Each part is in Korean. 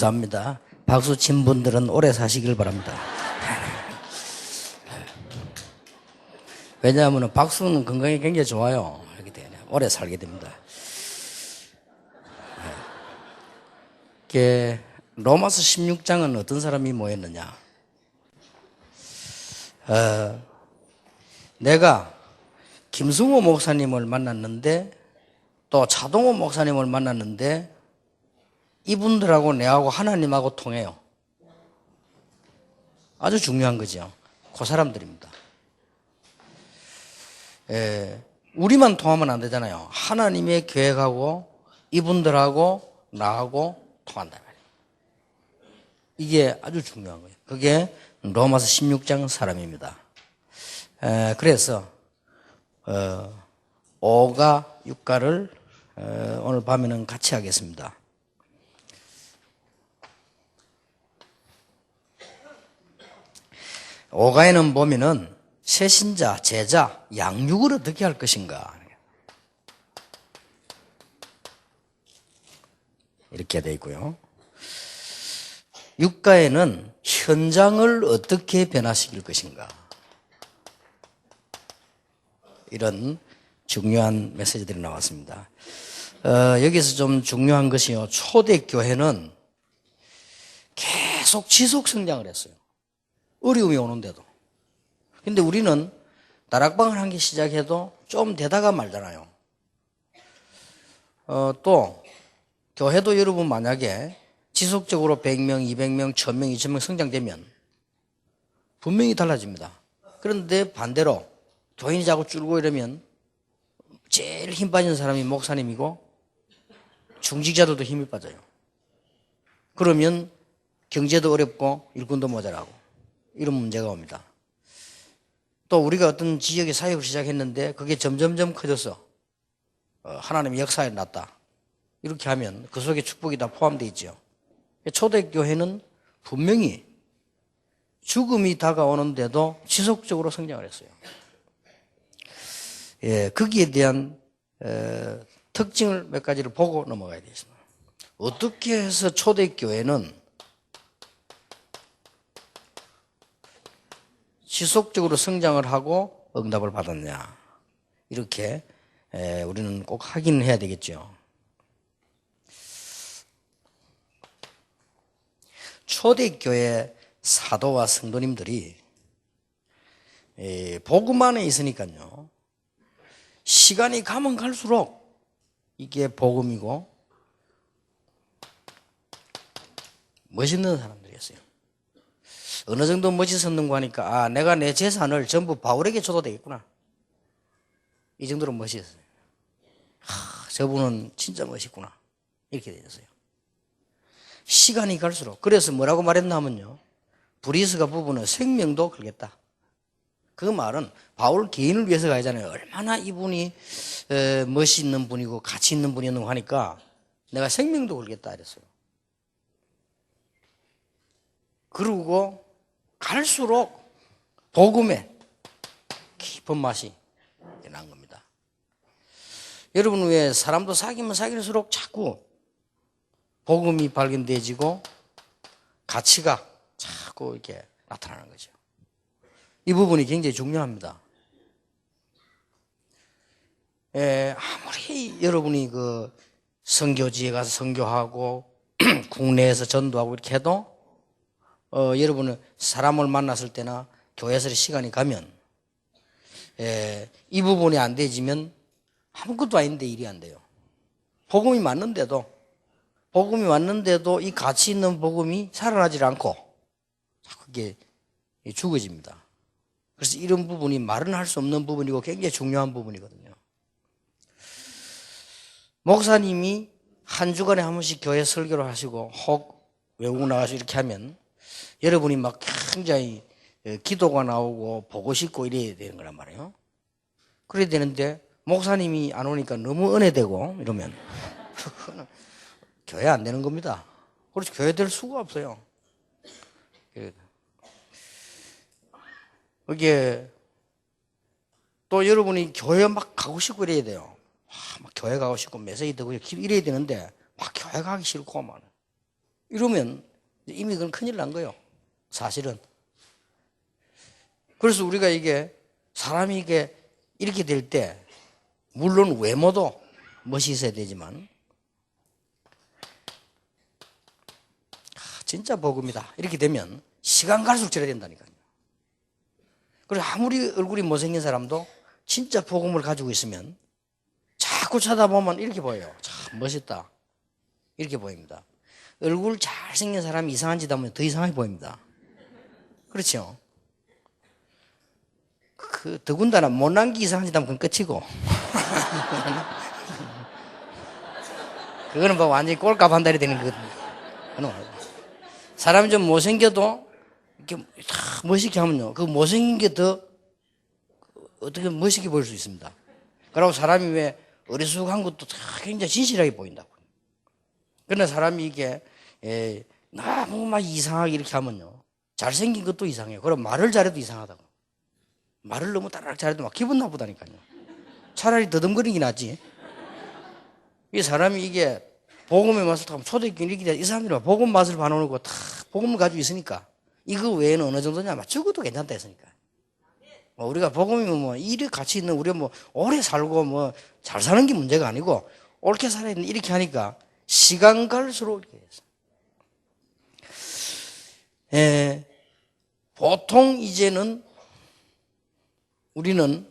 감사합니다. 박수 친 분들은 오래 사시길 바랍니다. 왜냐하면 박수는 건강에 굉장히 좋아요. 이렇게 되네. 오래 살게 됩니다. 이게 로마서 16장은 어떤 사람이 모였느냐? 내가 김승호 목사님을 만났는데 또 차동호 목사님을 만났는데 이분들하고 내하고 하나님하고 통해요. 아주 중요한 거죠. 그 사람들입니다. 우리만 통하면 안 되잖아요. 하나님의 계획하고 이분들하고 나하고 통한다 말이에요. 이게 아주 중요한 거예요. 그게 로마서 16장 사람입니다. 그래서 5가 6가를 오늘 밤에는 같이 하겠습니다. 오가에는 보면은 새신자, 제자, 양육을 어떻게 할 것인가 이렇게 되어 있고요. 육가에는 현장을 어떻게 변화시킬 것인가 이런 중요한 메시지들이 나왔습니다. 여기서 좀 중요한 것이요. 초대교회는 계속 지속 성장을 했어요. 어려움이 오는데도. 근데 우리는 다락방을 한 개 시작해도 좀 되다가 말잖아요. 또 교회도 여러분 만약에 지속적으로 100명, 200명, 1000명, 2000명 성장되면 분명히 달라집니다. 그런데 반대로 교인이 자꾸 줄고 이러면 제일 힘 빠진 사람이 목사님이고 중직자들도 힘이 빠져요. 그러면 경제도 어렵고 일꾼도 모자라고 이런 문제가 옵니다. 또 우리가 어떤 지역의 사역을 시작했는데 그게 점점점 커져서 하나님의 역사에 났다. 이렇게 하면 그 속에 축복이 다 포함되어 있죠. 초대교회는 분명히 죽음이 다가오는데도 지속적으로 성장을 했어요. 거기에 대한 특징을 몇 가지를 보고 넘어가야 되겠습니다. 어떻게 해서 초대교회는 지속적으로 성장을 하고 응답을 받았냐. 이렇게 우리는 꼭 확인을 해야 되겠죠. 초대교회 사도와 성도님들이 복음 안에 있으니까요. 시간이 가면 갈수록 이게 복음이고 멋있는 사람들이었어요. 어느 정도 멋있었는가 하니까 내가 내 재산을 전부 바울에게 줘도 되겠구나. 이 정도로 멋있었어요. 저분은 진짜 멋있구나. 이렇게 되었어요. 시간이 갈수록. 그래서 뭐라고 말했나 하면요. 브리스가 부부는 생명도 걸겠다. 그 말은 바울 개인을 위해서가 아니잖아요. 얼마나 이분이 멋있는 분이고 가치 있는 분이었는가 하니까 내가 생명도 걸겠다 이랬어요. 그러고 갈수록 복음에 깊은 맛이 난 겁니다. 여러분 왜 사람도 사귀면 사귈수록 자꾸 복음이 발견되어지고 가치가 자꾸 이렇게 나타나는 거죠. 이 부분이 굉장히 중요합니다. 아무리 여러분이 그 선교지에 가서 선교하고 국내에서 전도하고 이렇게 해도 여러분은 사람을 만났을 때나 교회에서 시간이 가면 이 부분이 안 되지면 아무것도 아닌데 일이 안 돼요. 복음이 왔는데도 이 가치 있는 복음이 살아나질 않고 그게 죽어집니다. 그래서 이런 부분이 말은 할 수 없는 부분이고 굉장히 중요한 부분이거든요. 목사님이 한 주간에 한 번씩 교회 설교를 하시고 혹 외국 나가서 이렇게 하면 여러분이 막 굉장히 기도가 나오고 보고 싶고 이래야 되는 거란 말이에요. 그래야 되는데 목사님이 안 오니까 너무 은혜되고 이러면 교회 안 되는 겁니다. 그래서 교회 될 수가 없어요. 이게 또 여러분이 교회 막 가고 싶고 이래야 돼요. 막 교회 가고 싶고 메시지 듣고 이래야 되는데 막 교회 가기 싫고 막 이러면 이미 그건 큰일 난 거예요. 사실은. 그래서 우리가 이게 사람이 이게 이렇게 될 때 물론 외모도 멋이 있어야 되지만 진짜 복음이다 이렇게 되면 시간 갈수록 저래야 된다니까요. 그래서 아무리 얼굴이 못생긴 사람도 진짜 복음을 가지고 있으면 자꾸 쳐다보면 이렇게 보여요. 참 멋있다 이렇게 보입니다. 얼굴 잘생긴 사람이 이상한 짓 하면 더 이상하게 보입니다. 그렇죠? 더군다나 못난 게 이상한 짓 하면 그건 끝이고 그거는 뭐 완전히 꼴값 한 달이 되는 거거든요. 사람이 좀 못생겨도 이렇게 다 멋있게 하면요, 그 못생긴 게 더 어떻게 멋있게 보일 수 있습니다. 그리고 사람이 왜 어리숙한 것도 다 굉장히 진실하게 보인다고. 그러나 사람이 이게 너무 막 이상하게 이렇게 하면요, 잘생긴 것도 이상해요. 그럼 말을 잘해도 이상하다고. 말을 너무 따라락 잘해도 막 기분 나쁘다니까요. 차라리 더듬거리긴 낫지. 이 사람이 이게 복음의 맛을 타면 초대교인 이렇게 이 사람들이 복음 맛을 봐놓고 다 복음을 가지고 있으니까 이거 외에는 어느 정도냐, 막 죽어도 괜찮다 했으니까. 우리가 복음이면 뭐 일이 같이 있는, 우리가 뭐 오래 살고 뭐 잘 사는 게 문제가 아니고 옳게 살아야 되는데 이렇게 하니까 시간 갈수록 이렇게 됐어. 보통 이제는 우리는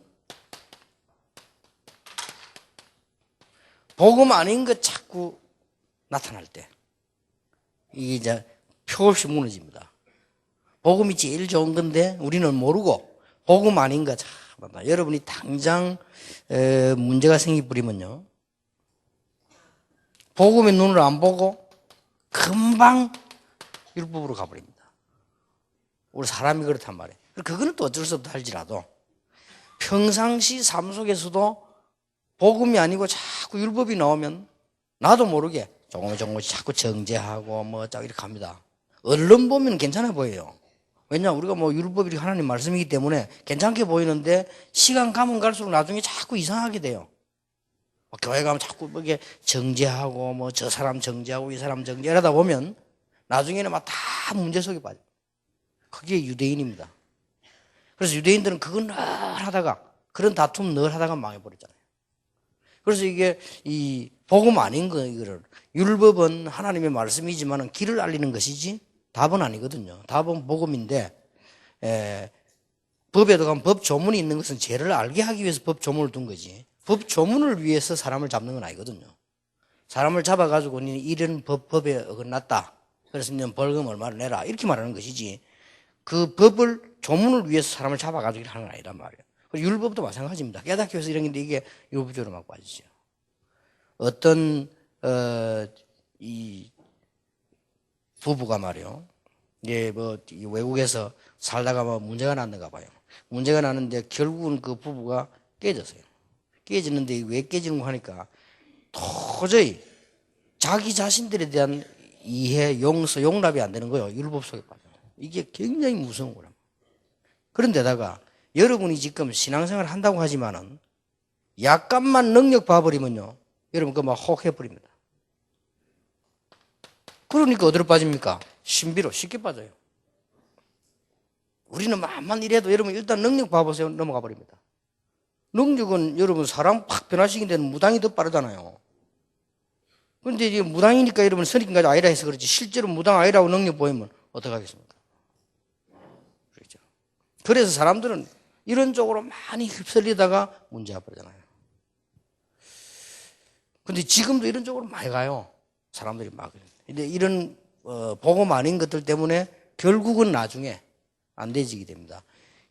복음 아닌 것 자꾸 나타날 때 이게 이제 표 없이 무너집니다. 복음이 제일 좋은 건데 우리는 모르고 복음 아닌 거 자꾸 나타나. 여러분이 당장 문제가 생기버리면요, 복음의 눈을 안 보고 금방 율법으로 가버립니다. 우리 사람이 그렇단 말이에요. 그거는 또 어쩔 수 없다 할지라도 평상시 삶 속에서도 복음이 아니고 자꾸 율법이 나오면 나도 모르게 조금씩 자꾸 정죄하고 뭐 이렇게 합니다. 언론 보면 괜찮아 보여요. 왜냐, 우리가 뭐 율법이 하나님 말씀이기 때문에 괜찮게 보이는데 시간 가면 갈수록 나중에 자꾸 이상하게 돼요. 교회 가면 자꾸 이렇게 정죄하고 뭐 저 사람 정죄하고 이 사람 정죄 이러다 보면 나중에는 막 다 문제 속에 빠져요. 그게 유대인입니다. 그래서 유대인들은 그건 늘 하다가, 그런 다툼 늘 하다가 망해버렸잖아요. 그래서 이게 이 복음 아닌 거, 이거를 율법은 하나님의 말씀이지만 길을 알리는 것이지 답은 아니거든요. 답은 복음인데, 법에도 가면 법 조문이 있는 것은 죄를 알게 하기 위해서 법 조문을 둔 거지, 법 조문을 위해서 사람을 잡는 건 아니거든요. 사람을 잡아가지고 니 이런 법에 어긋났다, 그래서 니 벌금 얼마를 내라, 이렇게 말하는 것이지 그 법을 조문을 위해서 사람을 잡아가지고 하는 건 아니란 말이에요. 율법도 마찬가지입니다. 깨닫기 위해서 이런 게 이게 율법적으로 막 빠지죠. 어떤 이 부부가 말이요, 이게 뭐 외국에서 살다가 뭐 문제가 났는가 봐요. 문제가 났는데 결국은 그 부부가 깨졌어요. 깨지는데 왜 깨지는 거 하니까 도저히 자기 자신들에 대한 이해, 용서, 용납이 안 되는 거예요. 율법 속에 빠져. 이게 굉장히 무서운 거랍니다. 그런데다가 여러분이 지금 신앙생활 한다고 하지만은 약간만 능력 봐버리면요, 여러분 그거 막 혹 해버립니다. 그러니까 어디로 빠집니까? 신비로 쉽게 빠져요. 우리는 만만 이래도 여러분 일단 능력 봐보세요. 넘어가 버립니다. 능력은 여러분 사람 확 변화시키는 데는 무당이 더 빠르잖아요. 그런데 이게 무당이니까 여러분 선입견까지 아니라 해서 그렇지, 실제로 무당 아니라고 능력 보이면 어떡하겠습니까? 그렇죠. 그래서 사람들은 이런 쪽으로 많이 휩쓸리다가 문제 와버리잖아요. 근데 지금도 이런 쪽으로 많이 가요. 사람들이 막. 근데 이런 복음 아닌 것들 때문에 결국은 나중에 안 되지게 됩니다.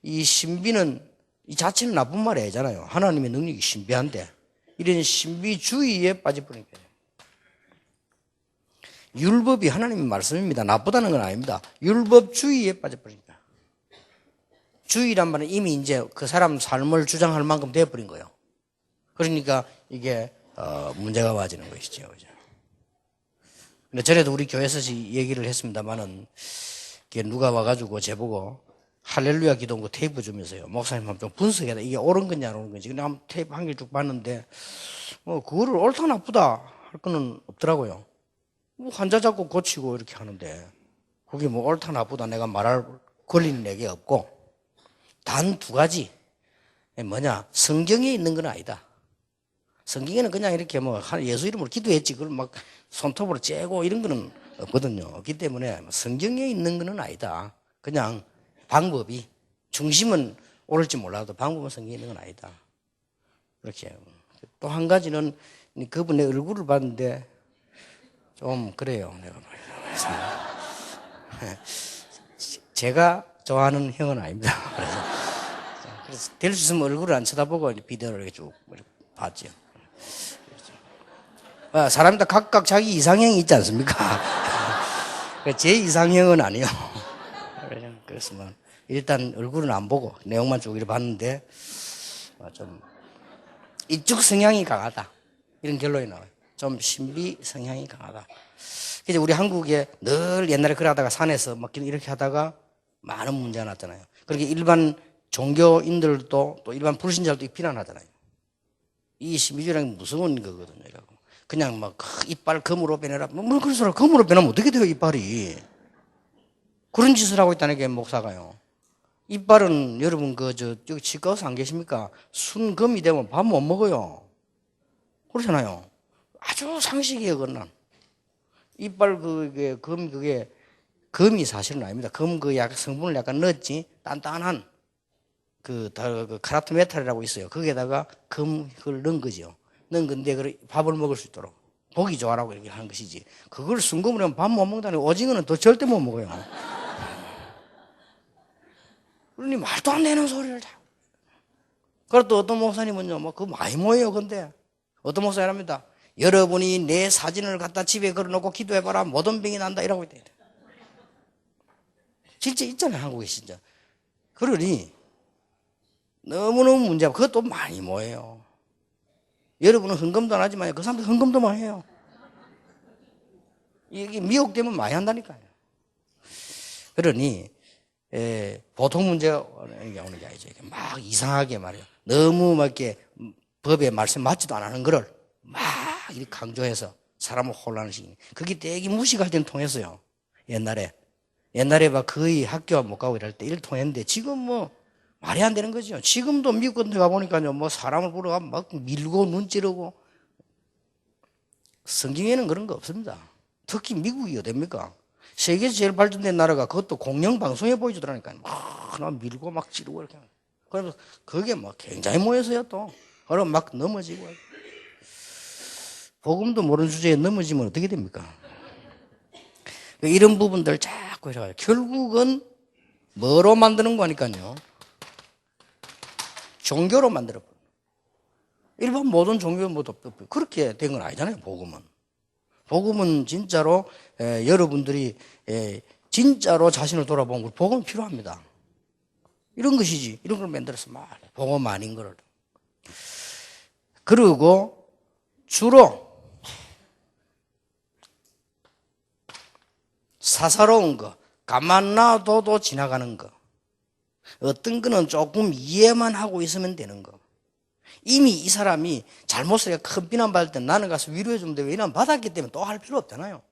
이 신비는 이 자체는 나쁜 말이 아니잖아요. 하나님의 능력이 신비한데 이런 신비주의에 빠져버린 거예요. 율법이 하나님의 말씀입니다. 나쁘다는 건 아닙니다. 율법주의에 빠져버린 거예요. 주의란 말은 이미 이제 그 사람 삶을 주장할 만큼 되어버린 거예요. 그러니까 이게 문제가 와지는 것이죠. 근데 전에도 우리 교회에서 얘기를 했습니다만은 누가 와가지고 제보고 할렐루야 기도원 그 테이프 주면서요, 목사님 한번 좀 분석해야 돼, 이게 옳은 건지 안 옳은 건지. 근데 한번 테이프 한 개 쭉 봤는데 뭐 그거를 옳다 나쁘다 할 거는 없더라고요. 뭐 환자 잡고 고치고 이렇게 하는데 그게 뭐 옳다 나쁘다 내가 말할 권리는 내게 없고 단 두 가지. 뭐냐, 성경에 있는 건 아니다. 성경에는 그냥 이렇게 뭐 예수 이름으로 기도했지 그걸 막 손톱으로 째고 이런 거는 없거든요. 없기 때문에 성경에 있는 건 아니다. 그냥 방법이, 중심은 옳을지 몰라도 방법은 성경에 있는 건 아니다. 그렇게. 또 한 가지는 그분의 얼굴을 봤는데 좀 그래요. 내가 제가 좋아하는 형은 아닙니다. 그래서 될 수 있으면 얼굴을 안 쳐다보고 비디오를 이렇게 쭉 봤죠. 사람이 다 각각 자기 이상형이 있지 않습니까? 제 이상형은 아니요. 그래서 뭐 일단 얼굴은 안 보고 내용만 쭉 이렇게 봤는데 좀 이쪽 성향이 강하다. 이런 결론이 나와요. 좀 신비 성향이 강하다. 그래서 우리 한국에 늘 옛날에 그러다가 산에서 막 이렇게 하다가 많은 문제가 났잖아요. 그렇게 일반 종교인들도 또 일반 불신자들도 비난하잖아요. 이 신비주의라는 무서운 거거든요. 그냥 막 이빨 검으로 빼내라. 뭐 그런 소리 검으로 빼내면 어떻게 돼요, 이빨이. 그런 짓을 하고 있다는 게 목사가요. 이빨은 여러분 여기 치과 의사 안 계십니까? 순검이 되면 밥 못 먹어요. 그렇잖아요. 아주 상식이 어긋난. 이빨 검이 사실은 아닙니다. 약 성분을 약간 넣었지. 단단한 카라트 메탈이라고 있어요. 거기에다가 그걸 넣은 거죠. 넣은 건데 밥을 먹을 수 있도록 보기 좋아라고 이렇게 하는 것이지. 그걸 순금으로 하면 밥 못 먹다니. 오징어는 더 절대 못 먹어요. 그러니 말도 안 되는 소리를 다. 그리고 또 어떤 목사님은요, 그거 많이 모여요. 근데 어떤 목사님 합니다. 여러분이 내 사진을 갖다 집에 걸어놓고 기도해봐라. 모든 병이 난다. 이라고 있대. 진짜 있잖아요. 한국에 진짜. 그러니 너무너무 문제가 그것도 많이 모여요. 여러분은 헌금도 안 하지만 그 사람들 헌금도 많이 해요. 이게 미혹되면 많이 한다니까요. 그러니 보통 문제가 오는 게 아니죠. 막 이상하게 말이에요. 너무 막 이렇게 법에 말씀 맞지도 않는 거를 막 이렇게 강조해서 사람을 혼란을 시키는. 그게 되게 무식할 때는 통했어요. 옛날에 막 거의 학교 못 가고 이럴 때 일 통했는데 지금 뭐 말이 안 되는 거죠. 지금도 미국 같은 데 가보니까요, 뭐 사람을 보러 가면 막 밀고 눈 찌르고. 성경에는 그런 거 없습니다. 특히 미국이 어딥니까? 세계에서 제일 발전된 나라가 그것도 공영방송에 보여주더라니까요. 막 밀고 막 찌르고 이렇게. 그러면서 그게 막 굉장히 모여서요 또. 그럼 막 넘어지고. 복음도 모르는 주제에 넘어지면 어떻게 됩니까? 이런 부분들 자꾸 이래가지고 결국은 뭐로 만드는 거니까요. 종교로 만들어버려요. 일반 모든 종교는 그렇게 된 건 아니잖아요, 복음은. 복음은 진짜로 여러분들이 진짜로 자신을 돌아보면 복음이 필요합니다. 이런 것이지. 이런 걸 만들어서 복음 아닌 거를. 그리고 주로 사사로운 거, 가만 놔둬도 지나가는 거. 어떤 거는 조금 이해만 하고 있으면 되는 거. 이미 이 사람이 잘못을 큰 비난받을 때 나는 가서 위로해주면 되고 이런 받았기 때문에 또 할 필요 없잖아요.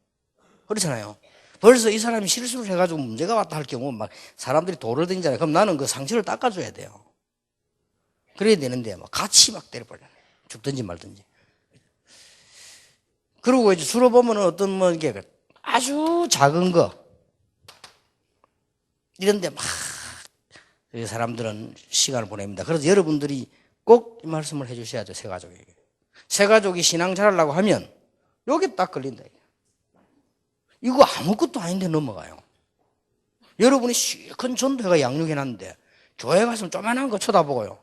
그렇잖아요. 벌써 이 사람이 실수를 해가지고 문제가 왔다 할 경우 막 사람들이 돌을 던지잖아요. 그럼 나는 그 상처를 닦아줘야 돼요. 그래야 되는데 같이 막 때려버려요. 죽든지 말든지. 그리고 이제 주로 보면 어떤 게 아주 작은 거 이런데 막 사람들은 시간을 보냅니다. 그래서 여러분들이 꼭 이 말씀을 해주셔야죠. 새 가족에게. 새 가족이 신앙 잘하려고 하면 여기 딱 걸린다. 이거 아무것도 아닌데 넘어가요. 여러분이 큰 전도회가 양육해놨는데 교회 가서 조만한 거 쳐다보고요.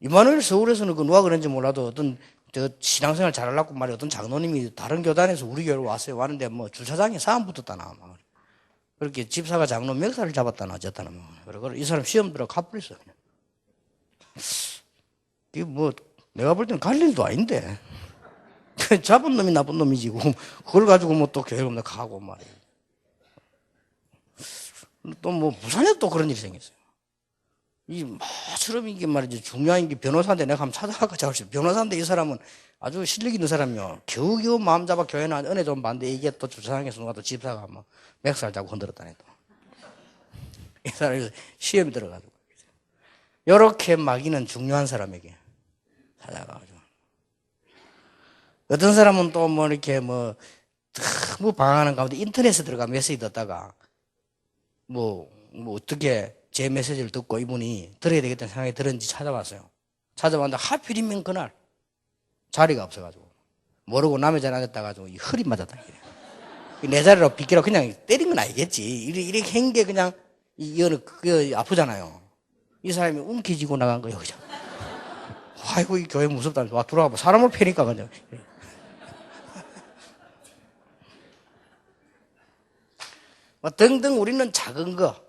이만월 서울에서는 누가 그런지 몰라도 어떤 신앙생활 잘하려고 말이야. 어떤 장로님이 다른 교단에서 우리 교회로 왔어요. 왔는데 주차장에 사람 붙었다나. 그렇게 집사가 장로 멱살을 잡았다나 어쨌다나. 그리고 이 사람 시험 들어 가버렸어. 이게 내가 볼 때는 갈 일도 아닌데. 잡은 놈이 나쁜 놈이지. 그걸 가지고 또 교회로 가고 말이야. 또 부산에 또 그런 일이 생겼어요. 나처럼 이게 말이지 중요한 게 변호사인데 내가 한번 찾아가서 잡았어요. 변호사인데 이 사람은 아주 실력 있는 사람이요. 겨우겨우 마음 잡아 교회나 은혜 좀 받는데 이게 또 주차장에서 누가 또 집사가 막 맥살 잡고 흔들었다네 또. 이 사람이 시험이 들어가지고. 요렇게 마귀는 중요한 사람에게 찾아가가지고. 어떤 사람은 또 뭐 이렇게 뭐 방황하는 가운데 인터넷에 들어가 메시지 듣다가 뭐 어떻게 제 메시지를 듣고 이분이 들어야 되겠다는 생각이 들었는지 찾아봤어요. 찾아봤는데 하필이면 그날 자리가 없어가지고 모르고 남의 자리 앉았다 가지고 허리 맞았다. 내 자리로 비키라 그냥 때린 건 아니겠지. 이렇게 한 게 그냥 이거는 아프잖아요. 이 사람이 움켜쥐고 나간 거예요, 그죠? 아이고 이 교회 무섭다. 와 들어와봐. 사람을 패니까 그냥. 뭐 등등 우리는 작은 거,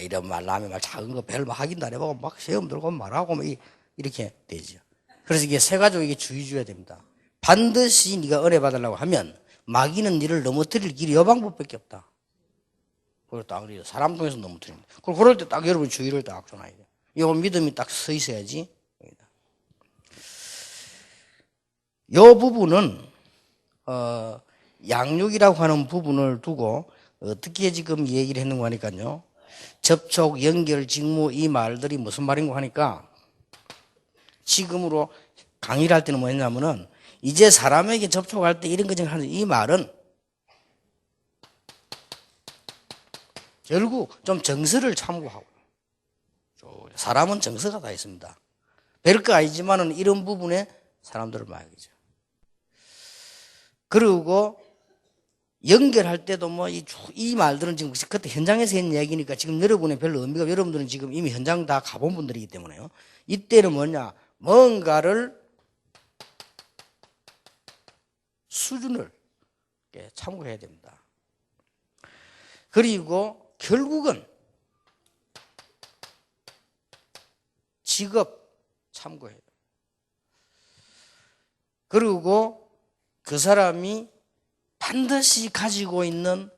이런 말, 남의 말 작은 거 별로 확인도 안 해보고 막 시험 들고 말하고 뭐 이렇게 되죠. 그래서 이게 세 가지로 이게 주의줘야 됩니다. 반드시 네가 은혜 받으려고 하면 마귀는 너를 넘어뜨릴 길이 요 방법밖에 없다. 그걸 딱 사람 통해서 넘어뜨립니다. 그럴 때 딱 여러분 주의를 딱 줘놔야 돼요. 요 믿음이 딱 서 있어야지. 요 부분은 양육이라고 하는 부분을 두고 어떻게 지금 얘기를 했는가 하니까요. 접촉, 연결, 직무 이 말들이 무슨 말인가 하니까 지금으로 강의를 할 때는 뭐였냐면은 이제 사람에게 접촉할 때 이런 거 하는 이 말은 결국 좀 정서를 참고하고 사람은 정서가 다 있습니다. 별거 아니지만은 이런 부분에 사람들을 말이죠. 그리고 연결할 때도 뭐 이 말들은 지금 그때 현장에서 했는 얘기니까 지금 여러분의 별로 의미가 여러분들은 지금 이미 현장 다 가본 분들이기 때문에요. 이때는 뭐냐 뭔가를 수준을 참고해야 됩니다. 그리고 결국은 직업 참고해야 돼요. 그리고 그 사람이 반드시 가지고 있는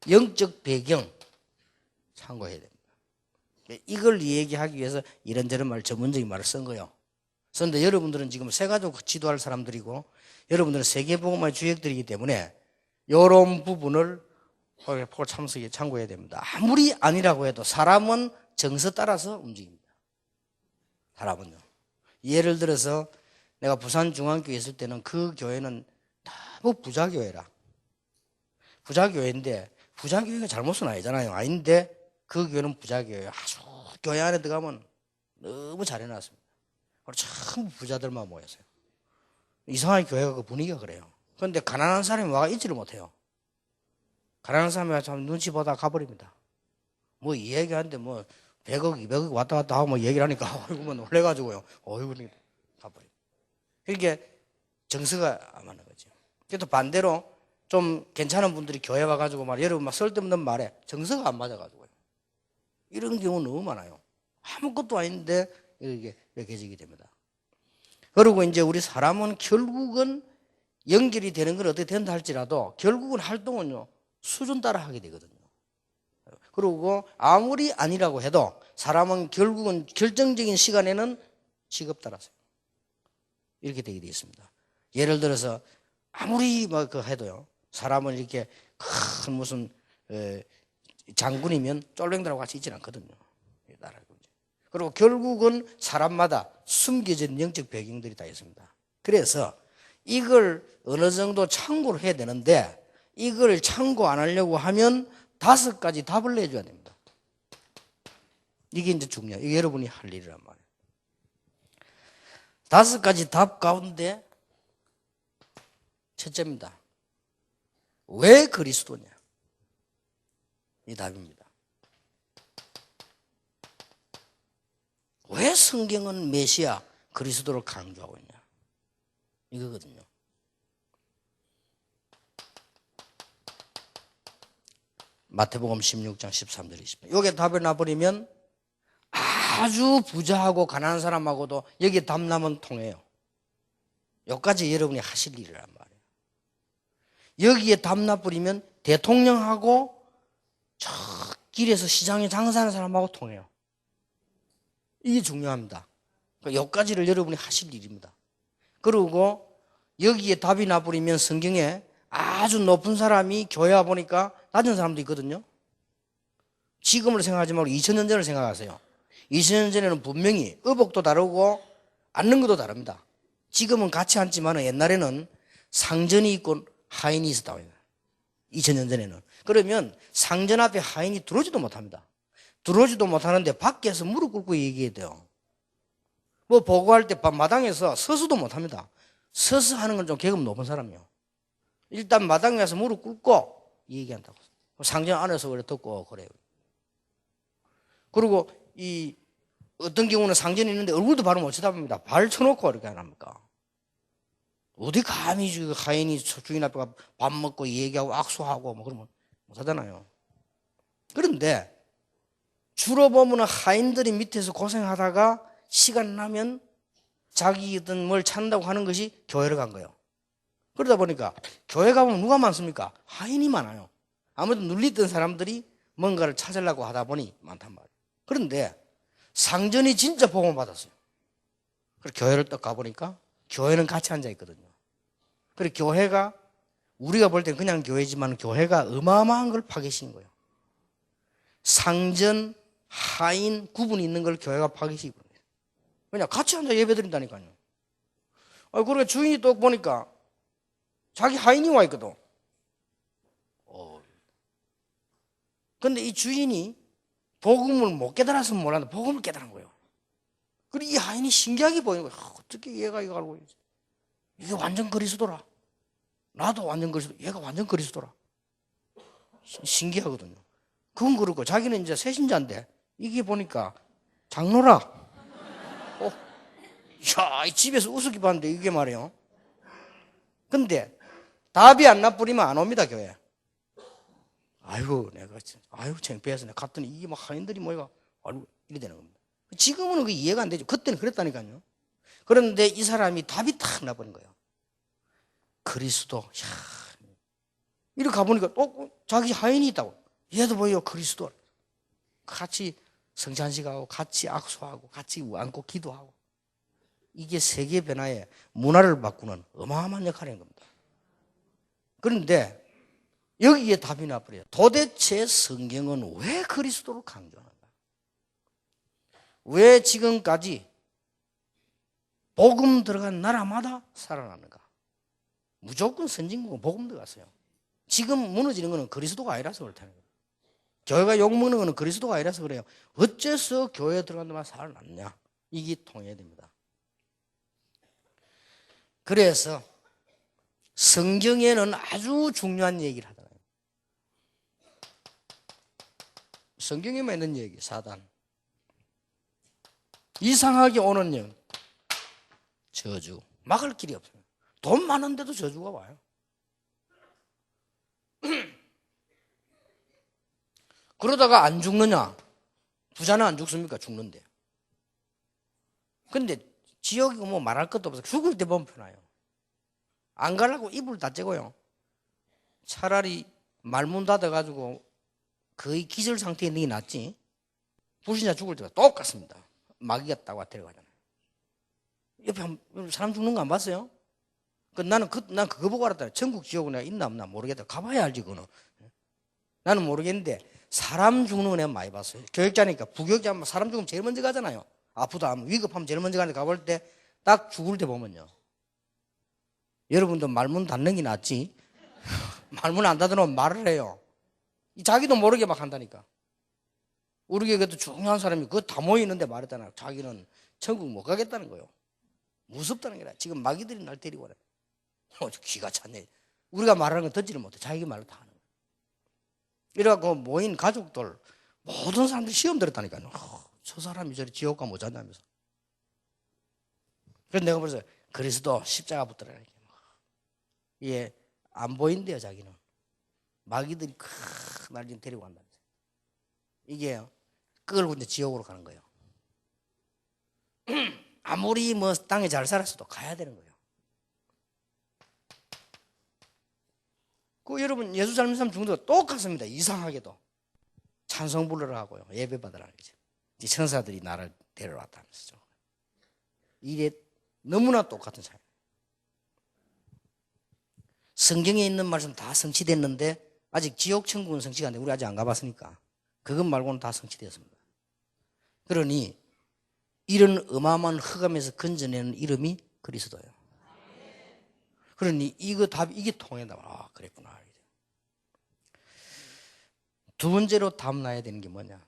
영적 배경 참고해야 됩니다. 이걸 얘기하기 위해서 이런저런 말 전문적인 말을 쓴 거예요. 그런데 여러분들은 지금 세 가족 지도할 사람들이고 여러분들은 세계복음화의 주역들이기 때문에 이런 부분을 참고해야 됩니다. 아무리 아니라고 해도 사람은 정서 따라서 움직입니다. 사람은요. 예를 들어서 내가 부산 중앙교회 있을 때는 그 교회는 뭐 부자교회라. 부자교회인데 부자교회가 잘못은 아니잖아요. 아닌데 그 교회는 부자교회예요. 아주 교회 안에 들어가면 너무 잘 해놨습니다. 전부 부자들만 모였어요. 이상하게 교회가 그 분위기가 그래요. 그런데 가난한 사람이 와가 있지를 못해요. 가난한 사람이 와서 눈치 보다 가버립니다. 뭐 이 얘기하는데 뭐 100억, 200억 왔다 갔다 하고 뭐 얘기를 하니까 어이구 놀래가지고요. 어이구 가버립니다. 이게 정서가 안 맞는 거죠. 그래도 반대로 좀 괜찮은 분들이 교회 와가지고 말 여러분 막 쓸데없는 말에 정서가 안 맞아가지고요. 이런 경우 너무 많아요. 아무것도 아닌데 이렇게 맺혀지게 됩니다. 그리고 이제 우리 사람은 결국은 연결이 되는 건 어떻게 된다 할지라도 결국은 활동은요 수준 따라 하게 되거든요. 그리고 아무리 아니라고 해도 사람은 결국은 결정적인 시간에는 직업 따라서요. 이렇게 되게 되어 있습니다. 예를 들어서 아무리 뭐 그 해도요 사람은 이렇게 큰 무슨 장군이면 쫄랭들하고 같이 있지는 않거든요. 그리고 결국은 사람마다 숨겨진 영적 배경들이 다 있습니다. 그래서 이걸 어느 정도 참고를 해야 되는데 이걸 참고 안 하려고 하면 5가지 답을 내줘야 됩니다. 이게 이제 중요해요. 이게 여러분이 할 일이란 말이에요. 5가지 답 가운데 첫째입니다. 왜 그리스도냐? 이 답입니다. 왜 성경은 메시아 그리스도를 강조하고 있냐? 이거거든요. 마태복음 16장 13절 20절. 여기에 답을 놔버리면 아주 부자하고 가난한 사람하고도 여기에 답 나면 통해요. 여기까지 여러분이 하실 일이란 말이에요. 여기에 답 놔버리면 대통령하고 저 길에서 시장에 장사하는 사람하고 통해요. 이게 중요합니다. 그러니까 여기까지를 여러분이 하실 일입니다. 그리고 여기에 답이 나버리면 성경에 아주 높은 사람이 교회 와 보니까 낮은 사람도 있거든요. 지금을 생각하지 말고 2000년 전을 생각하세요. 2000년 전에는 분명히 의복도 다르고 앉는 것도 다릅니다. 지금은 같이 앉지만 옛날에는 상전이 있고 하인이 있었다고 해요. 2000년 전에는. 그러면 상전 앞에 하인이 들어오지도 못합니다. 들어오지도 못하는데 밖에서 무릎 꿇고 얘기해야 돼요. 뭐 보고할 때 마당에서 서서도 못합니다. 서서 하는 건 좀 계급 높은 사람이요. 일단 마당에 가서 무릎 꿇고 얘기한다고. 상전 안에서 그래 듣고 그래요. 그리고 이 어떤 경우는 상전이 있는데 얼굴도 바로 못 쳐다봅니다. 발 쳐놓고 이렇게 안 합니까? 어디 감히 하인이 주인 앞에 밥 먹고 얘기하고 악수하고 뭐 그러면 못하잖아요. 그런데 주로 보면 하인들이 밑에서 고생하다가 시간 나면 자기든 뭘 찾는다고 하는 것이 교회를 간 거예요. 그러다 보니까 교회 가보면 누가 많습니까? 하인이 많아요. 아무래도 눌리던 사람들이 뭔가를 찾으려고 하다 보니 많단 말이에요. 그런데 상전이 진짜 복음을 받았어요. 그래서 교회를 딱 가보니까 교회는 같이 앉아 있거든요. 그래서 교회가 우리가 볼 때는 그냥 교회지만 교회가 어마어마한 걸 파괴시킨 거예요. 상전, 하인 구분이 있는 걸 교회가 파괴시킨 거예요. 그냥 같이 앉아 예배 드린다니까요. 그러니까 주인이 또 보니까 자기 하인이 와 있거든. 근데 이 주인이 복음을 못 깨달아서 몰랐는데 복음을 깨달은 거예요. 그리고 이 하인이 신기하게 보이는 거예요. 어떻게 얘가 이거 알고 있지? 이게 완전 그리스도라. 나도 완전 그리스도, 얘가 완전 그리스도라. 신기하거든요. 그건 그렇고 자기는 이제 새신자인데 이게 보니까 장로라. 야, 이 집에서 우습게 봤는데 이게 말이에요. 근데 답이 안 나쁘리면 안 옵니다, 교회. 아이고, 내가, 아이고, 창피해서 내가 갔더니 이게 막 하인들이 모여가, 아이고, 이래 되는 겁니다. 지금은 그게 이해가 안 되죠. 그때는 그랬다니까요. 그런데 이 사람이 답이 탁 나버린 거예요. 그리스도, 야 이렇게 가보니까 또 자기 하인이 있다고. 얘도 뭐예요, 그리스도. 같이 성찬식하고, 같이 악수하고, 같이 안고 기도하고. 이게 세계 변화에 문화를 바꾸는 어마어마한 역할인 겁니다. 그런데 여기에 답이 나버려요. 도대체 성경은 왜 그리스도를 강조하는가? 왜 지금까지 복음 들어간 나라마다 살아나는가? 무조건 선진국은 복음 들어갔어요. 지금 무너지는 것은 그리스도가 아니라서 그렇다는 거예요. 교회가 욕먹는 것은 그리스도가 아니라서 그래요. 어째서 교회에 들어간 데만 살아났냐? 이게 통해야 됩니다. 그래서 성경에는 아주 중요한 얘기를 하더라고요. 성경에만 있는 얘기, 사단. 이상하게 오는 저주. 막을 길이 없어요. 돈 많은데도 저주가 와요. 그러다가 안 죽느냐? 부자는 안 죽습니까? 죽는데. 근데 지역이 뭐 말할 것도 없어서 죽을 때 보면 편해요. 안 가려고 이불 다 째고요. 차라리 말문 닫아가지고 거의 기절 상태에 있는 게 낫지. 불신자 죽을 때가 똑같습니다. 마귀가 딱 데려가잖아요. 옆에 사람 죽는 거 안 봤어요? 난 그거 보고 알았다. 전국 지옥은 내가 있나 없나 모르겠다. 가봐야 알지, 그거는. 나는 모르겠는데, 사람 죽는 거 내가 많이 봤어요. 교육자니까, 부교육자 하면 사람 죽으면 제일 먼저 가잖아요. 아프다 하면, 위급하면 제일 먼저 가는데 가볼 때, 딱 죽을 때 보면요. 여러분도 말문 닫는 게 낫지. 말문 안 닫아놓으면 말을 해요. 자기도 모르게 막 한다니까. 우리 교회도 중요한 사람이 그거 다 모이는데 말했잖아요. 자기는 천국 못 가겠다는 거예요. 무섭다는 게 아니라 지금 마귀들이 날 데리고 와요. 기가 찼네. 우리가 말하는 건 듣지를 못해. 자기 말로 다 하는 거예요. 이래갖고 모인 가족들 모든 사람들이 시험 들었다니까요. 저 사람이 저리 지옥 가면 못 잔다면서. 그래서 내가 그래서 그리스도 십자가 붙들어라. 예, 안 보인대요, 자기는. 마귀들이 날 지금 데리고 간다면서. 이게 끌고 이제 지옥으로 가는 거예요. 아무리 뭐 땅에 잘 살았어도 가야 되는 거예요. 그 여러분 예수 잘 믿는 사람 중도 똑같습니다. 이상하게도 찬송 부르러 하고요. 예배 받으라 그러죠. 이제 천사들이 나를 데려왔다면서죠. 이게 너무나 똑같은 사람. 성경에 있는 말씀 다 성취됐는데 아직 지옥 천국은 성취가 안 돼. 우리 아직 안 가봤으니까. 그것 말고는 다 성취되었습니다. 그러니 이런 어마어마한 흑암에서 건져내는 이름이 그리스도예요. 그러니 이거 답 이게 통한다. 아, 그랬구나. 두 번째로 답 나야 되는 게 뭐냐?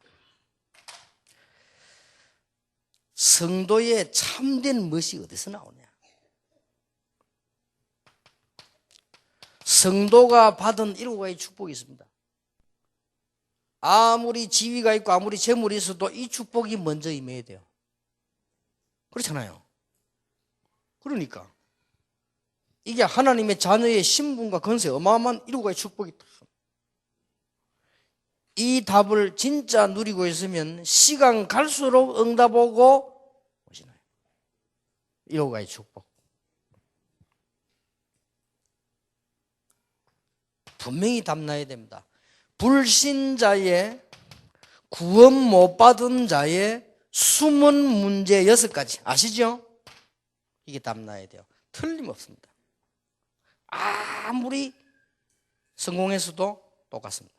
성도의 참된 멋이 어디서 나오냐? 성도가 받은 일곱 가지 축복이 있습니다. 아무리 지위가 있고 아무리 재물이 있어도 이 축복이 먼저 임해야 돼요. 그렇잖아요. 그러니까 이게 하나님의 자녀의 신분과 건세 어마어마한 일곱 가지 축복이 있다. 이 답을 진짜 누리고 있으면 시간 갈수록 응답오고 오시나요? 일곱 가지 축복. 분명히 답나야 됩니다. 불신자의 구원 못 받은 자의 숨은 문제 6가지 아시죠? 이게 답나야 돼요. 틀림없습니다. 아무리 성공했어도 똑같습니다.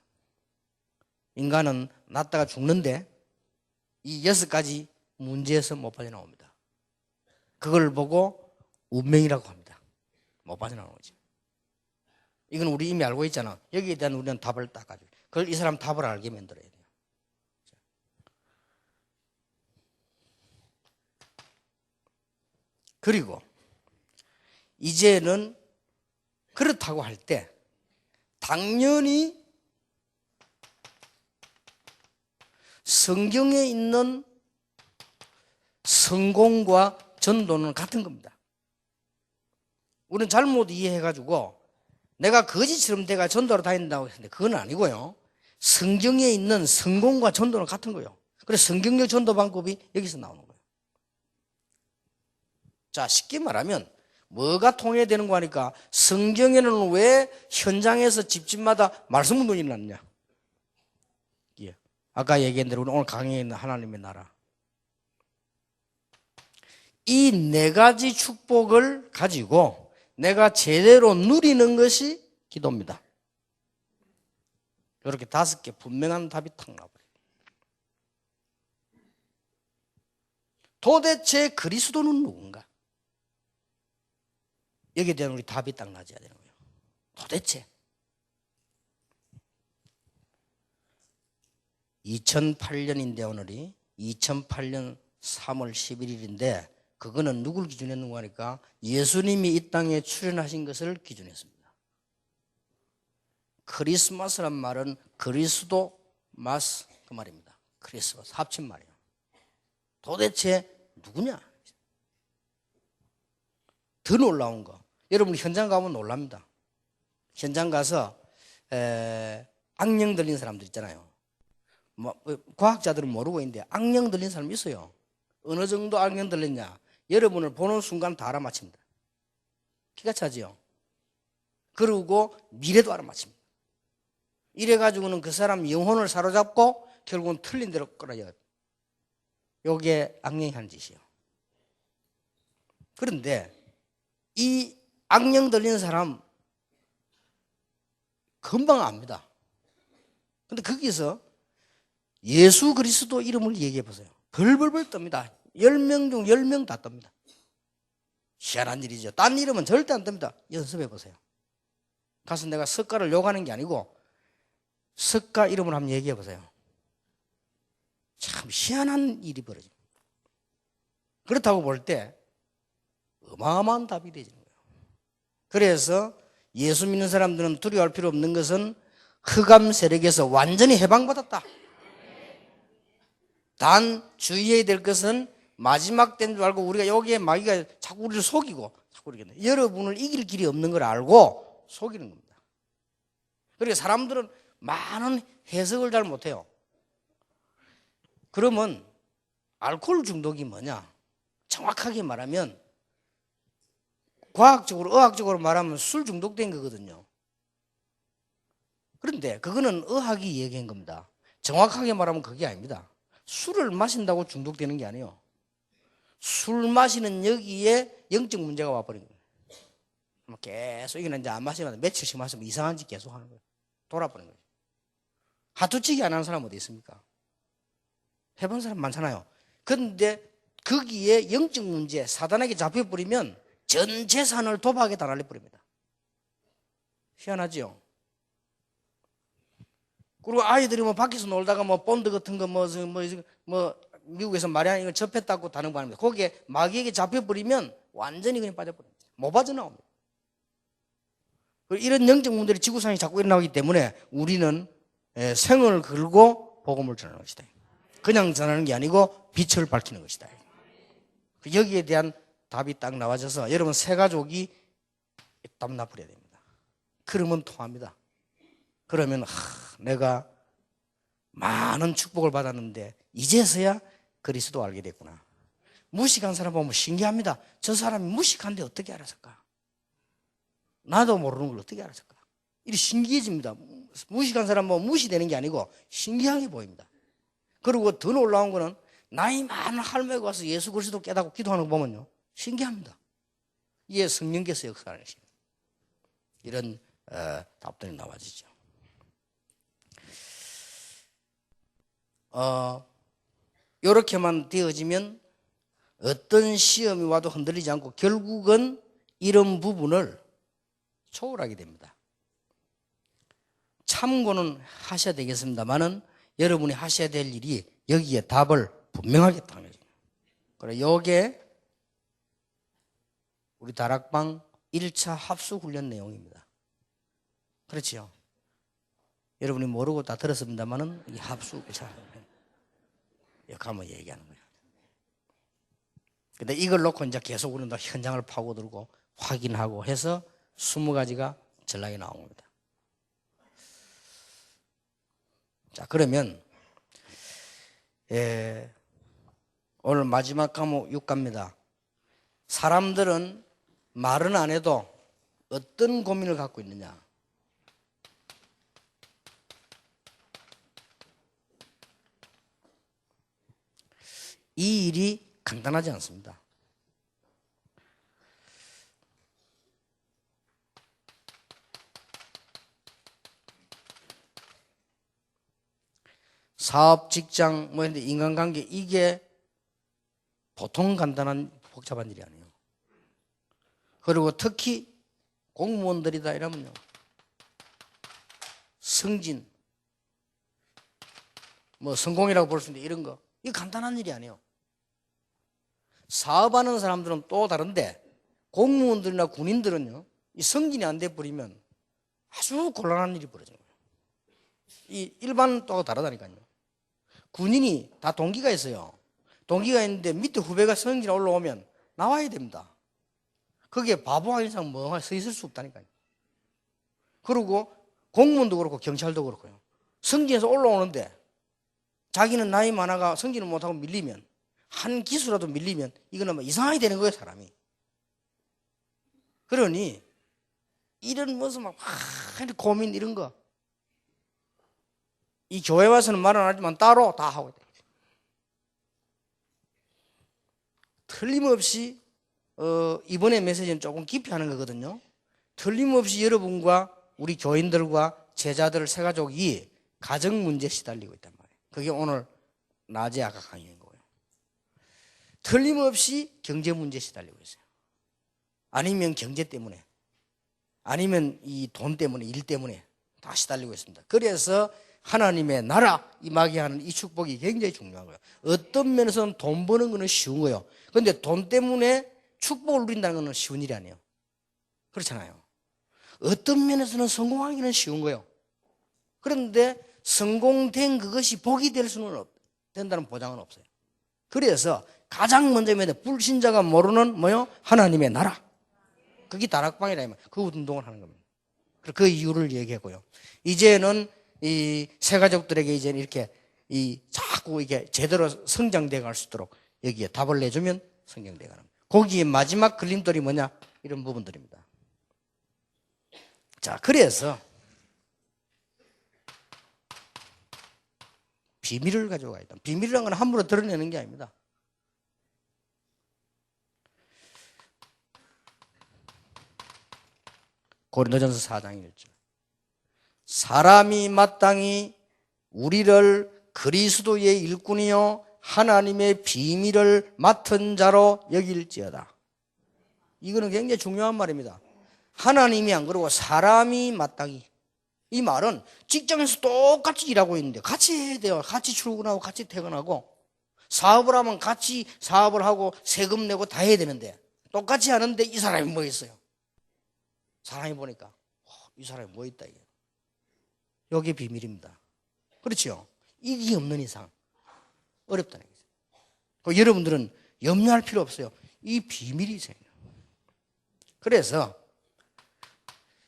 인간은 낳다가 죽는데 이 6가지 문제에서 못 빠져나옵니다. 그걸 보고 운명이라고 합니다. 못 빠져나오는 거죠. 이건 우리 이미 알고 있잖아. 여기에 대한 우리는 답을 딱 가지고 그걸 이 사람 답을 알게 만들어야 돼요. 그리고 이제는 그렇다고 할 때 당연히 성경에 있는 성공과 전도는 같은 겁니다. 우리는 잘못 이해해가지고 내가 거지처럼 내가 전도로 다닌다고 했는데 그건 아니고요. 성경에 있는 성공과 전도는 같은 거예요. 그래서 성경적 전도 방법이 여기서 나오는 거예요. 자, 쉽게 말하면 뭐가 통해야 되는 거 하니까 성경에는 왜 현장에서 집집마다 말씀 운동이 일어났냐? 예. 아까 얘기한 대로 오늘 강의에 있는 하나님의 나라. 이 4가지 축복을 가지고 내가 제대로 누리는 것이 기도입니다. 이렇게 5개 분명한 답이 탁 나와버려요. 도대체 그리스도는 누군가? 여기에 대한 우리 답이 딱 나져야 되는 거예요. 도대체 2008년인데 오늘이 2008년 3월 11일인데 그거는 누굴 기준했는가 하니까 예수님이 이 땅에 출현하신 것을 기준했습니다. 크리스마스란 말은 그리스도 마스 그 말입니다. 크리스마스 합친 말이에요. 도대체 누구냐? 더 놀라운 거. 여러분 현장 가면 놀랍니다. 현장 가서 악령 들린 사람들 있잖아요. 과학자들은 모르고 있는데 악령 들린 사람이 있어요. 어느 정도 악령 들렸냐? 여러분을 보는 순간 다 알아맞힙니다. 기가 차지요. 그리고 미래도 알아맞힙니다. 이래가지고는 그 사람 영혼을 사로잡고 결국은 틀린 대로 끌어요. 요게 악령이 하는 짓이에요. 그런데 이 악령 들린 사람 금방 압니다. 근데 거기서 예수 그리스도 이름을 얘기해 보세요. 벌벌벌 뜹니다. 10명 중 10명 다 뜹니다. 희한한 일이죠. 딴 이름은 절대 안 뜹니다. 연습해 보세요. 가서 내가 석가를 욕하는 게 아니고 석가 이름을 한번 얘기해 보세요. 참 희한한 일이 벌어집니다. 그렇다고 볼 때 어마어마한 답이 되는 거예요. 그래서 예수 믿는 사람들은 두려워할 필요 없는 것은 흑암 세력에서 완전히 해방받았다. 단 주의해야 될 것은 마지막 때인 줄 알고 우리가 여기에 마귀가 자꾸 우리를 속이고 자꾸 이렇게 여러분을 이길 길이 없는 걸 알고 속이는 겁니다. 그러니까 사람들은 많은 해석을 잘 못해요. 그러면 알코올 중독이 뭐냐? 정확하게 말하면 과학적으로 의학적으로 말하면 술 중독된 거거든요. 그런데 그거는 의학이 얘기한 겁니다. 정확하게 말하면 그게 아닙니다. 술을 마신다고 중독되는 게 아니에요. 술 마시는 여기에 영적 문제가 와버린 거예요. 계속 이거는 이제 안 마시면 며칠씩 마시면 이상한 짓 계속 하는 거예요. 돌아버린 거예요. 하두치기 안 하는 사람 어디 있습니까? 해본 사람 많잖아요. 그런데 거기에 영적 문제, 사단에게 잡혀버리면 전 재산을 도박에 다 날려버립니다. 희한하죠? 그리고 아이들이 뭐 밖에서 놀다가 뭐 본드 같은 거 뭐 미국에서 마리아나 이걸 접했다고 다는 거 아닙니다. 거기에 마귀에게 잡혀버리면 완전히 그냥 빠져버립니다. 못 빠져나옵니다. 이런 영적 문제들이 지구상에 자꾸 일어나기 때문에 우리는 생을 걸고 복음을 전하는 것이다. 그냥 전하는 게 아니고 빛을 밝히는 것이다. 여기에 대한 답이 딱 나와져서 여러분 새 가족이 답 나버려야 됩니다. 그러면 통합니다. 그러면 내가 많은 축복을 받았는데 이제서야 그리스도 알게 됐구나. 무식한 사람 보면 신기합니다. 저 사람이 무식한데 어떻게 알았을까? 나도 모르는 걸 어떻게 알았을까? 이리 신기해집니다. 무식한 사람 보면 무시되는 게 아니고 신기하게 보입니다. 그리고 더 놀라운 거는 나이 많은 할머니가 와서 예수 그리스도 깨닫고 기도하는 거 보면요 신기합니다. 이게 성령께서 역사하는 것입니다. 이런 답들이 나와지죠. 이렇게만 되어지면 어떤 시험이 와도 흔들리지 않고 결국은 이런 부분을 초월하게 됩니다. 참고는 하셔야 되겠습니다만은 여러분이 하셔야 될 일이 여기에 답을 분명하게 하는 거죠. 그래, 요게 우리 다락방 1차 합수 훈련 내용입니다. 그렇지요? 여러분이 모르고 다 들었습니다만은 이 합수 1차 이렇게 한번 얘기하는 거예요. 근데 이걸 놓고 이제 계속 우리는 현장을 파고들고 확인하고 해서 20가지가 전락이 나옵니다. 자, 그러면 오늘 마지막 과목 6과입니다. 사람들은 말은 안 해도 어떤 고민을 갖고 있느냐? 이 일이 간단하지 않습니다. 사업, 직장, 뭐 인간관계 이게 보통 간단한 복잡한 일이 아니에요. 그리고 특히 공무원들이다 이러면요 승진, 뭐 성공이라고 볼 수 있는데 이런 거 이거 간단한 일이 아니에요. 사업하는 사람들은 또 다른데 공무원들이나 군인들은요 이 승진이 안 돼 버리면 아주 곤란한 일이 벌어져요. 이 일반 또하고 다르다니까요. 군인이 다 동기가 있어요. 동기가 있는데 밑에 후배가 승진에 올라오면 나와야 됩니다. 그게 바보 아닌 이상 멍하니 서 있을 수 없다니까요. 그리고 공무원도 그렇고 경찰도 그렇고요. 승진에서 올라오는데 자기는 나이 많아가 승진을 못하고 밀리면 한 기수라도 밀리면 이거는 뭐 이상하게 되는 거예요, 사람이. 그러니 이런 무슨 막 고민 이런 거 이 교회 와서는 말 안 하지만 따로 다 하고 있다. 틀림없이 이번에 메시지는 조금 깊이 하는 거거든요. 틀림없이 여러분과 우리 교인들과 제자들 새가족이 가정 문제에 시달리고 있단 말이에요. 그게 오늘 낮에 아까 강의인 거예요. 틀림없이 경제 문제에 시달리고 있어요. 아니면 경제 때문에, 아니면 이 돈 때문에, 일 때문에 다 시달리고 있습니다. 그래서 하나님의 나라 임하게 하는 이 축복이 굉장히 중요한 거예요. 어떤 면에서는 돈 버는 거는 쉬운 거예요. 그런데 돈 때문에 축복을 누린다는 거는 쉬운 일이 아니에요. 그렇잖아요. 어떤 면에서는 성공하기는 쉬운 거예요. 그런데 성공된 그것이 복이 될 수는 된다는 보장은 없어요. 그래서 가장 먼저 불신자가 모르는 뭐요? 하나님의 나라. 그게 다락방이라 그 운동을 하는 겁니다. 그 이유를 얘기하고요. 이제는 이 새가족들에게 이제 이렇게 자꾸 이게 제대로 성장돼 갈 수 있도록 여기에 답을 내주면 성장돼 가는 거예요. 거기에 마지막 걸림돌이 뭐냐? 이런 부분들입니다. 자, 그래서 비밀을 가지고 가야 된다. 비밀이라는 건 함부로 드러내는 게 아닙니다. 고린도전서 4장 1절. 사람이 마땅히 우리를 그리스도의 일꾼이요 하나님의 비밀을 맡은 자로 여길지어다. 이거는 굉장히 중요한 말입니다. 하나님이 안 그러고 사람이 마땅히. 이 말은 직장에서 똑같이 일하고 있는데 같이 해야 돼요. 같이 출근하고 같이 퇴근하고, 사업을 하면 같이 사업을 하고 세금 내고 다 해야 되는데 똑같이 하는데 이 사람이 뭐 있어요? 사람이 보니까 이 사람이 뭐 있다 이게. 여기 비밀입니다. 그렇죠? 이게 없는 이상 어렵다는 거죠. 여러분들은 염려할 필요 없어요. 이 비밀이 있어요. 그래서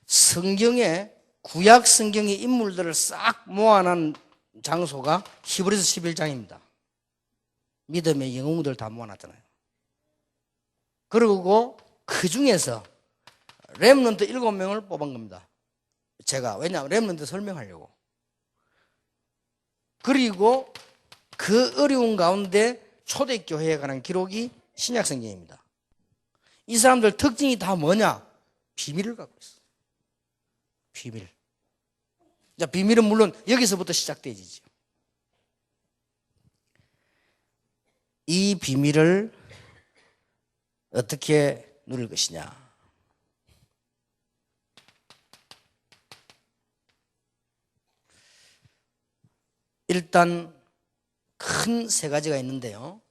성경에, 구약 성경의 인물들을 싹 모아놓은 장소가 히브리서 11장입니다. 믿음의 영웅들 다 모아놨잖아요. 그리고 그 중에서 렘넌트 7명을 뽑은 겁니다. 제가. 왜냐하면 렘넌트 설명하려고. 그리고 그 어려운 가운데 초대교회에 관한 기록이 신약성경입니다. 이 사람들 특징이 다 뭐냐? 비밀을 갖고 있어. 비밀. 자, 비밀은 물론 여기서부터 시작되지죠. 이 비밀을 어떻게 누릴 것이냐? 일단 큰 세 가지가 있는데요.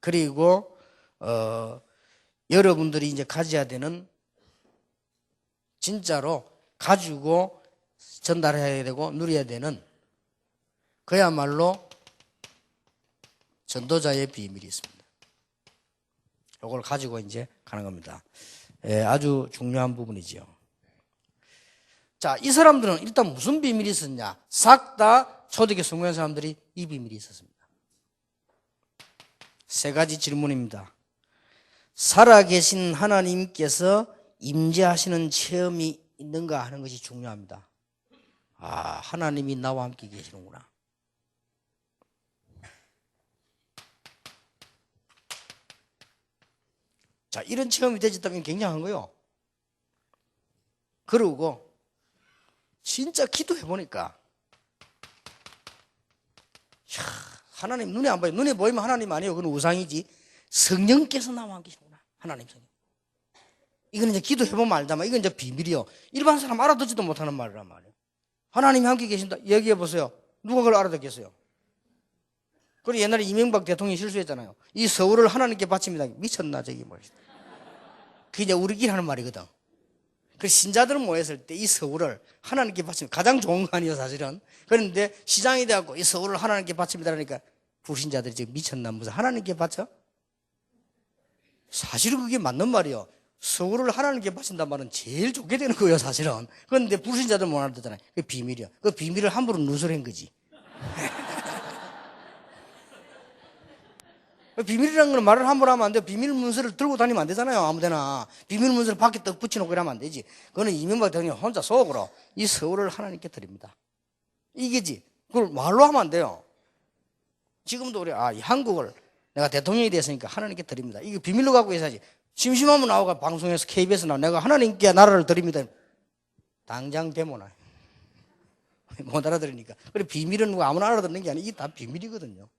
그리고 여러분들이 이제 가져야 되는, 진짜로 가지고 전달해야 되고 누려야 되는 그야말로 전도자의 비밀이 있습니다. 이걸 가지고 이제 가는 겁니다. 아주 중요한 부분이지요. 자, 이 사람들은 일단 무슨 비밀이 있었냐? 싹 다 초대교회 성공한 사람들이 이 비밀이 있었습니다. 세 가지 질문입니다. 살아계신 하나님께서 임재하시는 체험이 있는가 하는 것이 중요합니다. 아, 하나님이 나와 함께 계시는구나. 자, 이런 체험이 되졌다면 굉장한 거요. 그리고 진짜 기도해 보니까 하나님 눈에 안 보여. 눈에 보이면 하나님 아니에요. 그건 우상이지. 성령께서 나와 함께 계시구나. 하나님 성령. 이건 이제 기도해 보면 알다만 이건 이제 비밀이요. 일반 사람 알아듣지도 못하는 말이란 말이에요. 하나님이 함께 계신다. 얘기해 보세요. 누가 그걸 알아듣겠어요? 그리고 옛날에 이명박 대통령이 실수했잖아요. 이 서울을 하나님께 바칩니다. 미쳤나 저기 뭐. 그게 이제 우리끼리 하는 말이거든. 그 신자들은 모였을 때 이 서울을 하나님께 바치면 가장 좋은 거 아니에요, 사실은. 그런데 시장이 돼갖고 이 서울을 하나님께 바칩니다 그러니까 불신자들이 지금 미쳤나 무슨 하나님께 바쳐? 사실은 그게 맞는 말이에요. 서울을 하나님께 바친단 말은 제일 좋게 되는 거예요, 사실은. 그런데 불신자들은 못 알아듣잖아요. 그게 비밀이야. 그 비밀을 함부로 누설한 거지. 비밀이라는 건 말을 함부로 하면 안 돼요. 비밀 문서를 들고 다니면 안 되잖아요, 아무데나. 비밀 문서를 밖에 떡 붙여놓고 이러면 안 되지. 그거는 이명박 대통령 혼자 속으로 이 서울을 하나님께 드립니다. 이게지. 그걸 말로 하면 안 돼요. 지금도 우리 이 한국을 내가 대통령이 됐으니까 하나님께 드립니다. 이게 비밀로 갖고 있어야지. 심심하면 나오고 방송에서 KBS 나오고 내가 하나님께 나라를 드립니다. 당장 데모나. 못 알아들으니까. 그래 비밀은 누가 아무나 알아듣는 게 아니고 이게 다 비밀이거든요.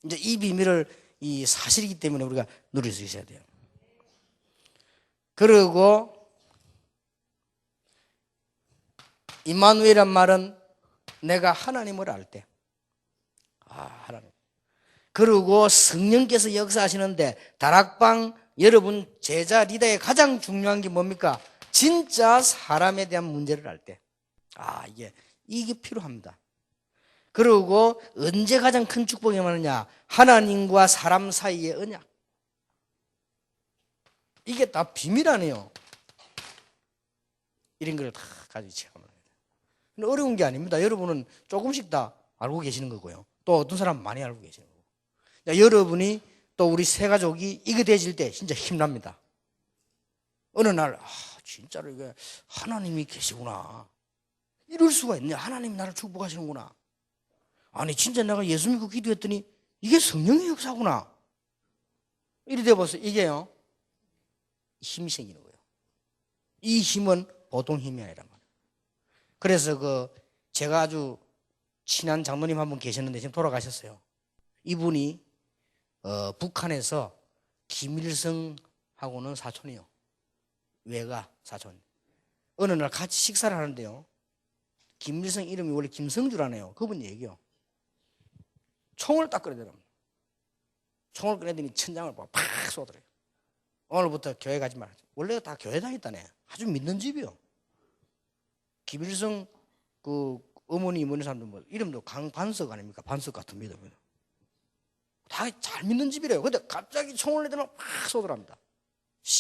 이제 이 비밀을 이 사실이기 때문에 우리가 누릴 수 있어야 돼요. 그리고 임마누엘이란 말은 내가 하나님을 알 때. 하나님. 그리고 성령께서 역사하시는데 다락방 여러분 제자 리더의 가장 중요한 게 뭡니까? 진짜 사람에 대한 문제를 알 때. 이게 필요합니다. 그리고 언제 가장 큰 축복이 많으냐? 하나님과 사람 사이의 언약. 이게 다 비밀 아니에요. 이런 걸 다 가지고 체험을 해야 돼요. 어려운 게 아닙니다. 여러분은 조금씩 다 알고 계시는 거고요. 또 어떤 사람은 많이 알고 계시는 거고. 여러분이 또 우리 세 가족이 이게 되질 때 진짜 힘납니다. 어느 날 진짜로 이게 하나님이 계시구나. 이럴 수가 있네. 하나님이 나를 축복하시는구나. 아니 진짜 내가 예수 믿고 기도했더니 이게 성령의 역사구나. 이래 돼버서 이게요 힘이 생기는 거예요. 이 힘은 보통 힘이 아니란 말이에요. 그래서 제가 아주 친한 장로님 한 분 계셨는데 지금 돌아가셨어요. 이분이 북한에서 김일성하고는 사촌이요. 외가 사촌. 어느 날 같이 식사를 하는데요. 김일성 이름이 원래 김성주라네요. 그분 얘기요. 총을 딱 꺼내더랍니다. 총을 꺼내더니 천장을 팍 쏘더래요. 오늘부터 교회 가지 말자. 원래 다 교회 다녔다네. 아주 믿는 집이요. 김일성 어머니 이모니 사람들 뭐 이름도 강반석 아닙니까? 반석 같은 믿음이요. 다 잘 믿는 집이래요. 근데 갑자기 총을 내더니 팍 쏘더랍니다.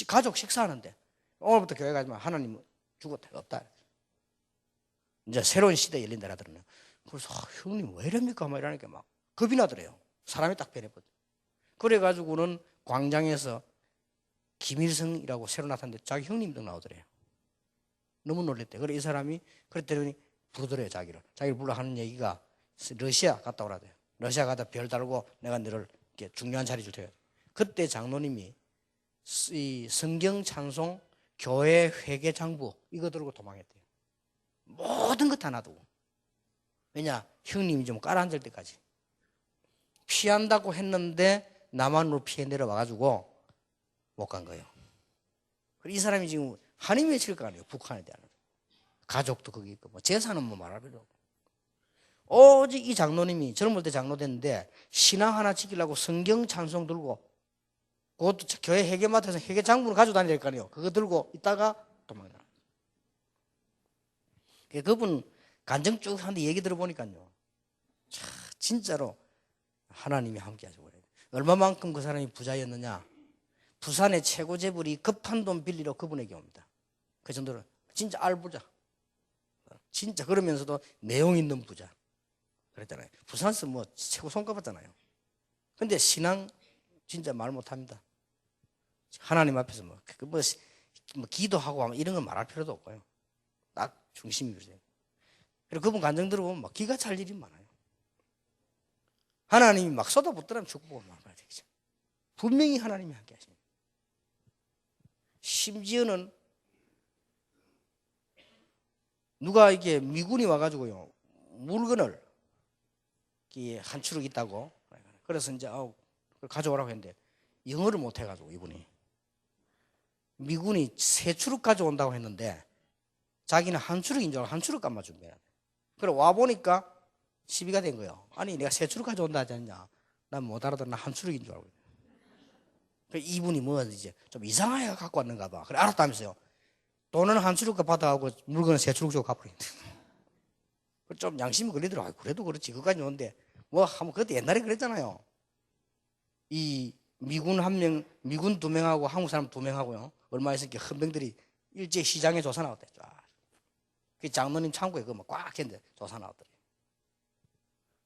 가족 식사하는데 오늘부터 교회 가지 마. 하나님은 죽었다. 없다. 이제 새로운 시대에 열린다 하더라고요. 그래서 형님 왜 이럽니까? 막 이러니까 막 겁이 나더래요. 사람이 딱 변해버려. 그래가지고는 광장에서 김일성이라고 새로 나타났는데 자기 형님도 나오더래요. 너무 놀랬대. 그래 이 사람이 그랬더니 부르더래요. 자기를 불러 하는 얘기가 러시아 갔다 오라대요. 러시아 가다 별 달고 내가 너를 이렇게 중요한 자리 줄 테니까. 그때 장로님이 이 성경 찬송 교회 회계 장부 이거 들고 도망했대요. 모든 것 다 놔두고. 왜냐 형님이 좀 깔아앉을 때까지 피한다고 했는데 남한으로 피해 내려와가지고 못 간 거예요. 이 사람이 지금 한이 맺힐 거 아니에요. 북한에 대한 가족도 거기 있고 뭐 재산은 뭐 말할 필요 없고. 오직 이 장로님이 젊을 때 장로 됐는데 신앙 하나 지키려고 성경 찬송 들고 그것도 교회 회계마트에서 회계 장부를 가지고 다니야 될 거 아니에요. 그거 들고 있다가 도망가. 그분 간증 쭉 하는데 얘기 들어보니까요. 진짜로 하나님이 함께 하시고 그래요. 얼마만큼 그 사람이 부자였느냐. 부산의 최고 재벌이 급한 돈 빌리러 그분에게 옵니다. 그 정도로 진짜 알부자. 진짜 그러면서도 내용 있는 부자. 그랬잖아요. 부산에서 뭐 최고 손꼽았잖아요. 근데 신앙 진짜 말 못합니다. 하나님 앞에서 뭐 기도하고 이런 건 말할 필요도 없고요. 딱 중심이 그러세요. 그리고 그분 간증 들어보면 막 기가 찰 일이 많아요. 하나님이 막 쏟아붓더라면 축복을 말해야 되겠죠. 분명히 하나님이 함께 하십니다. 심지어는 누가 이게 미군이 와가지고요 물건을 한 추럭 있다고 그래서 이제 가져오라고 했는데 영어를 못 해가지고 이분이 미군이 세 추럭 가져온다고 했는데 자기는 한 추럭인 줄 알고 한 추럭값만 준비해야 돼. 그래 와 보니까 시비가 된 거예요. 아니 내가 세 추럭 가져온다 하지 않냐. 난 못 알아듣나 나 한 추럭인 줄 알고. 이분이 뭐 이제 좀 이상하게 갖고 왔는가 봐. 그래 알았다면서요. 돈은 한 추럭 받아가고 물건은 세 추럭 주고 갚으니까. 좀 양심이 걸리더라고요. 그래도 그렇지. 그까지 오는데 뭐 한번 그때 옛날에 그랬잖아요. 이 미군 한 명, 미군 2명하고 한국 사람 2명하고요. 얼마 있으니까 헌병들이 일제 시장에 조사 나왔대. 그 장로님 창고에 그거 꽉 했는데 조사 나왔더래.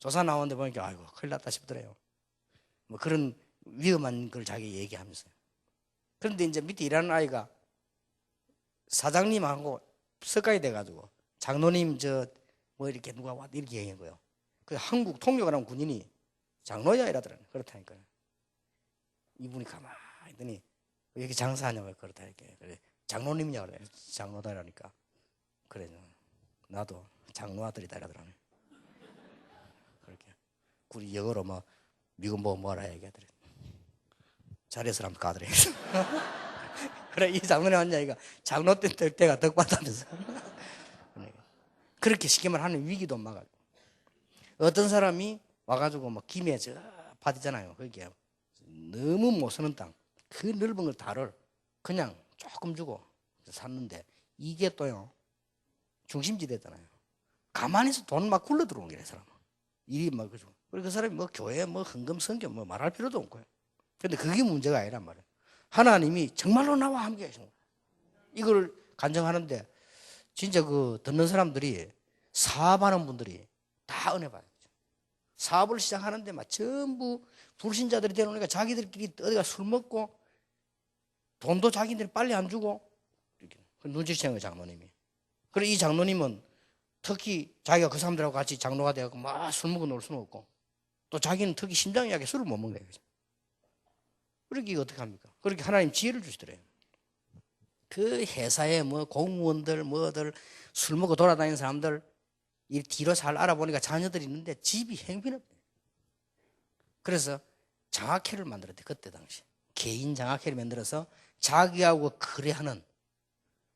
조사 나왔는데 보니까 아이고 큰일 났다 싶더래요. 뭐 그런 위험한 걸 자기 얘기하면서요. 그런데 이제 밑에 일하는 아이가 사장님하고 석가이 돼가지고 장로님 뭐 이렇게 누가 와 이렇게 얘기한 거예요. 그 한국 통역을 한 군인이 장로야 이러더라고요. 그렇다니까요. 이분이 가만히 있더니 왜 이렇게 장사하냐고 그렇다 이렇게. 그래 장로님이냐고 그래. 장로다 이러니까 그래 나도 장로 아들이다 이러더라고요. 그렇게 우리 영어로 뭐 미국 뭐라 얘기하더래. 자리에서 한번 가더래. 그래 이 장로님 왔냐 이거 장로 때가 덕 받다면서. 그렇게 쉽게 말하는 위기도 막아요. 어떤 사람이 와가지고 뭐 김해 밭이잖아요. 거기에 너무 못 쓰는 땅, 그 넓은 걸 다를 그냥 조금 주고 샀는데 이게 또요 중심지대잖아요. 가만히 있어 돈 막 굴러 들어오는 게 사람. 일이 막 그죠. 그리고 그 사람이 뭐 교회 뭐 헌금 성경 뭐 말할 필요도 없고요. 근데 그게 문제가 아니란 말이에요. 하나님이 정말로 나와 함께 하신 거예요. 이걸 간증하는데 진짜 그 듣는 사람들이 사업하는 분들이 다 은혜 받아요. 사업을 시작하는데 막 전부 불신자들이 되놓으니까 자기들끼리 어디가 술 먹고 돈도 자기들이 빨리 안 주고 이렇게 눈치채는 거예요, 장로님이. 그리고 이 장로님은 특히 자기가 그 사람들하고 같이 장로가 되어서 막 술 먹고 놀 수는 없고 또 자기는 특히 심장이 약해 술을 못 먹는 거예요. 그러니까 이거 어떻게 합니까? 그렇게 하나님 지혜를 주시더래요. 그 회사에 뭐 공무원들 뭐들 술 먹고 돌아다니는 사람들 이 뒤로 잘 알아보니까 자녀들이 있는데 집이 형편없대요. 그래서 장학회를 만들었대. 그때 당시 개인 장학회를 만들어서 자기하고 거래하는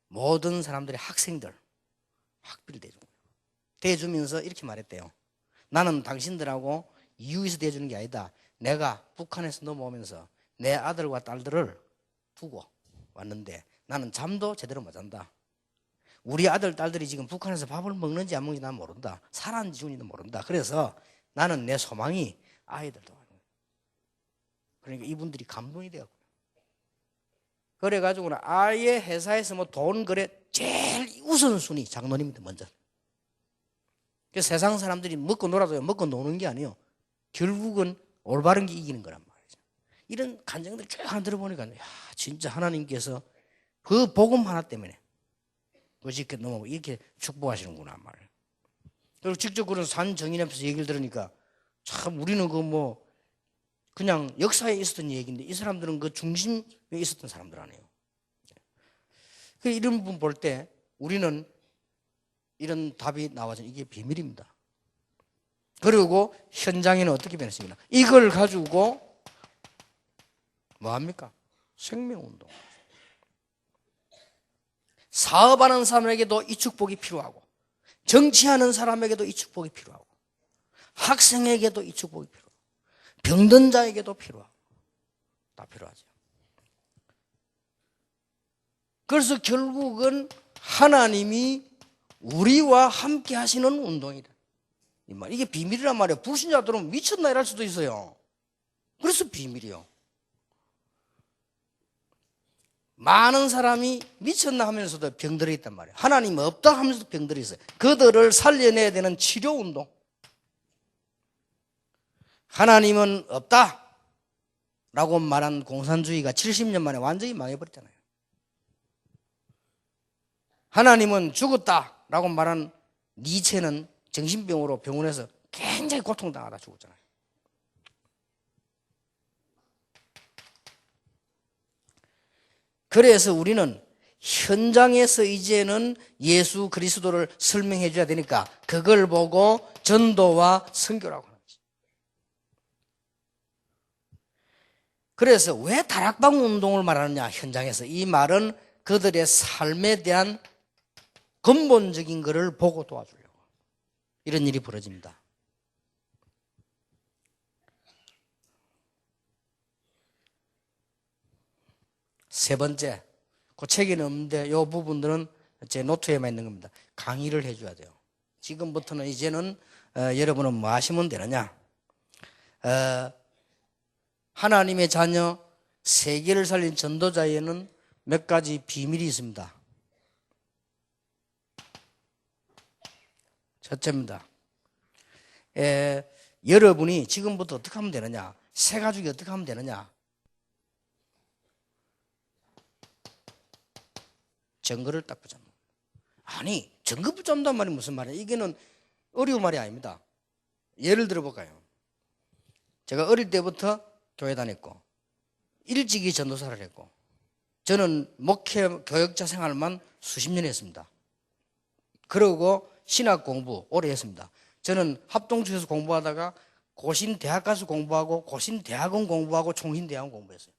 모든 사람들의 학생들 학비를 대준 거예요. 대주면서 이렇게 말했대요. 나는 당신들하고 이유에서 대주는 게 아니다. 내가 북한에서 넘어오면서 내 아들과 딸들을 두고 왔는데 나는 잠도 제대로 못 잔다. 우리 아들 딸들이 지금 북한에서 밥을 먹는지 안 먹는지 난 모른다. 살았는지 죽는지도 모른다. 그래서 나는 내 소망이 아이들도. 그러니까 이분들이 감동이 되었고 그래가지고는 아예 회사에서 뭐 돈 거래 제일 우선순위 장로님한테 먼저. 그래서 세상 사람들이 먹고 놀아도 먹고 노는 게 아니에요. 결국은 올바른 게 이기는 거란 말이죠. 이런 간증들 쭉 하나 들어보니까 야 진짜 하나님께서 그 복음 하나 때문에 이렇게 넘어오고 이렇게 축복하시는구나 말이에요. 그리고 직접 그런 산 정인 앞에서 얘기를 들으니까 참 우리는 그 뭐 그냥 역사에 있었던 얘기인데 이 사람들은 그 중심에 있었던 사람들 아니에요. 이런 부분 볼 때 우리는 이런 답이 나와서 이게 비밀입니다. 그리고 현장에는 어떻게 변했습니까? 이걸 가지고 뭐합니까? 생명운동. 사업하는 사람에게도 이 축복이 필요하고 정치하는 사람에게도 이 축복이 필요하고 학생에게도 이 축복이 필요하고 병든 자에게도 필요하고 다 필요하죠. 그래서 결국은 하나님이 우리와 함께 하시는 운동이다. 이게 비밀이란 말이에요. 불신자들은 미쳤나 이럴 수도 있어요. 그래서 비밀이요. 많은 사람이 미쳤나 하면서도 병들어 있단 말이에요. 하나님 없다 하면서도 병들어 있어요. 그들을 살려내야 되는 치료운동. 하나님은 없다 라고 말한 공산주의가 70년 만에 완전히 망해버렸잖아요. 하나님은 죽었다 라고 말한 니체는 정신병으로 병원에서 굉장히 고통당하다 죽었잖아요. 그래서 우리는 현장에서 이제는 예수 그리스도를 설명해 줘야 되니까 그걸 보고 전도와 선교라고 하는 거죠. 그래서 왜 다락방 운동을 말하느냐 현장에서 이 말은 그들의 삶에 대한 근본적인 것을 보고 도와주려고 이런 일이 벌어집니다. 세 번째, 그 책에는 없는데 이 부분들은 제 노트에만 있는 겁니다. 강의를 해줘야 돼요. 지금부터는 이제는 여러분은 뭐 하시면 되느냐? 하나님의 자녀 세계를 살린 전도자에는 몇 가지 비밀이 있습니다. 첫째입니다. 여러분이 지금부터 어떻게 하면 되느냐? 새 가족이 어떻게 하면 되느냐? 증거를 딱 붙잡는 거예요. 아니 증거 붙잡는단 말이 무슨 말이에요? 이게는 어려운 말이 아닙니다. 예를 들어볼까요? 제가 어릴 때부터 교회 다녔고 일찍이 전도사를 했고 저는 목회 교역자 생활만 수십 년 했습니다. 그러고 신학 공부 오래 했습니다. 저는 합동주에서 공부하다가 고신대학 가서 공부하고 고신대학원 공부하고 총신대학원 공부했어요.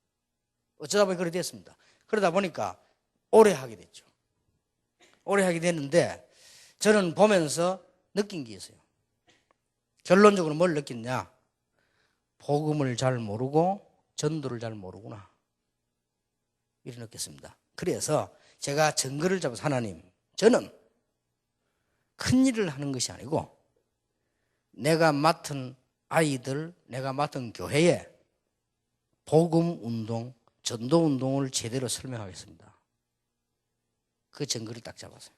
어쩌다 보니 그렇게 됐습니다. 그러다 보니까 오래 하게 됐죠. 오래 하게 됐는데 저는 보면서 느낀 게 있어요. 결론적으로 뭘 느꼈냐? 복음을 잘 모르고 전도를 잘 모르구나. 이렇게 느꼈습니다. 그래서 제가 증거를 잡아서 하나님, 저는 큰 일을 하는 것이 아니고 내가 맡은 아이들, 내가 맡은 교회에 복음 운동, 전도 운동을 제대로 설명하겠습니다. 그 증거를 딱 잡았어요.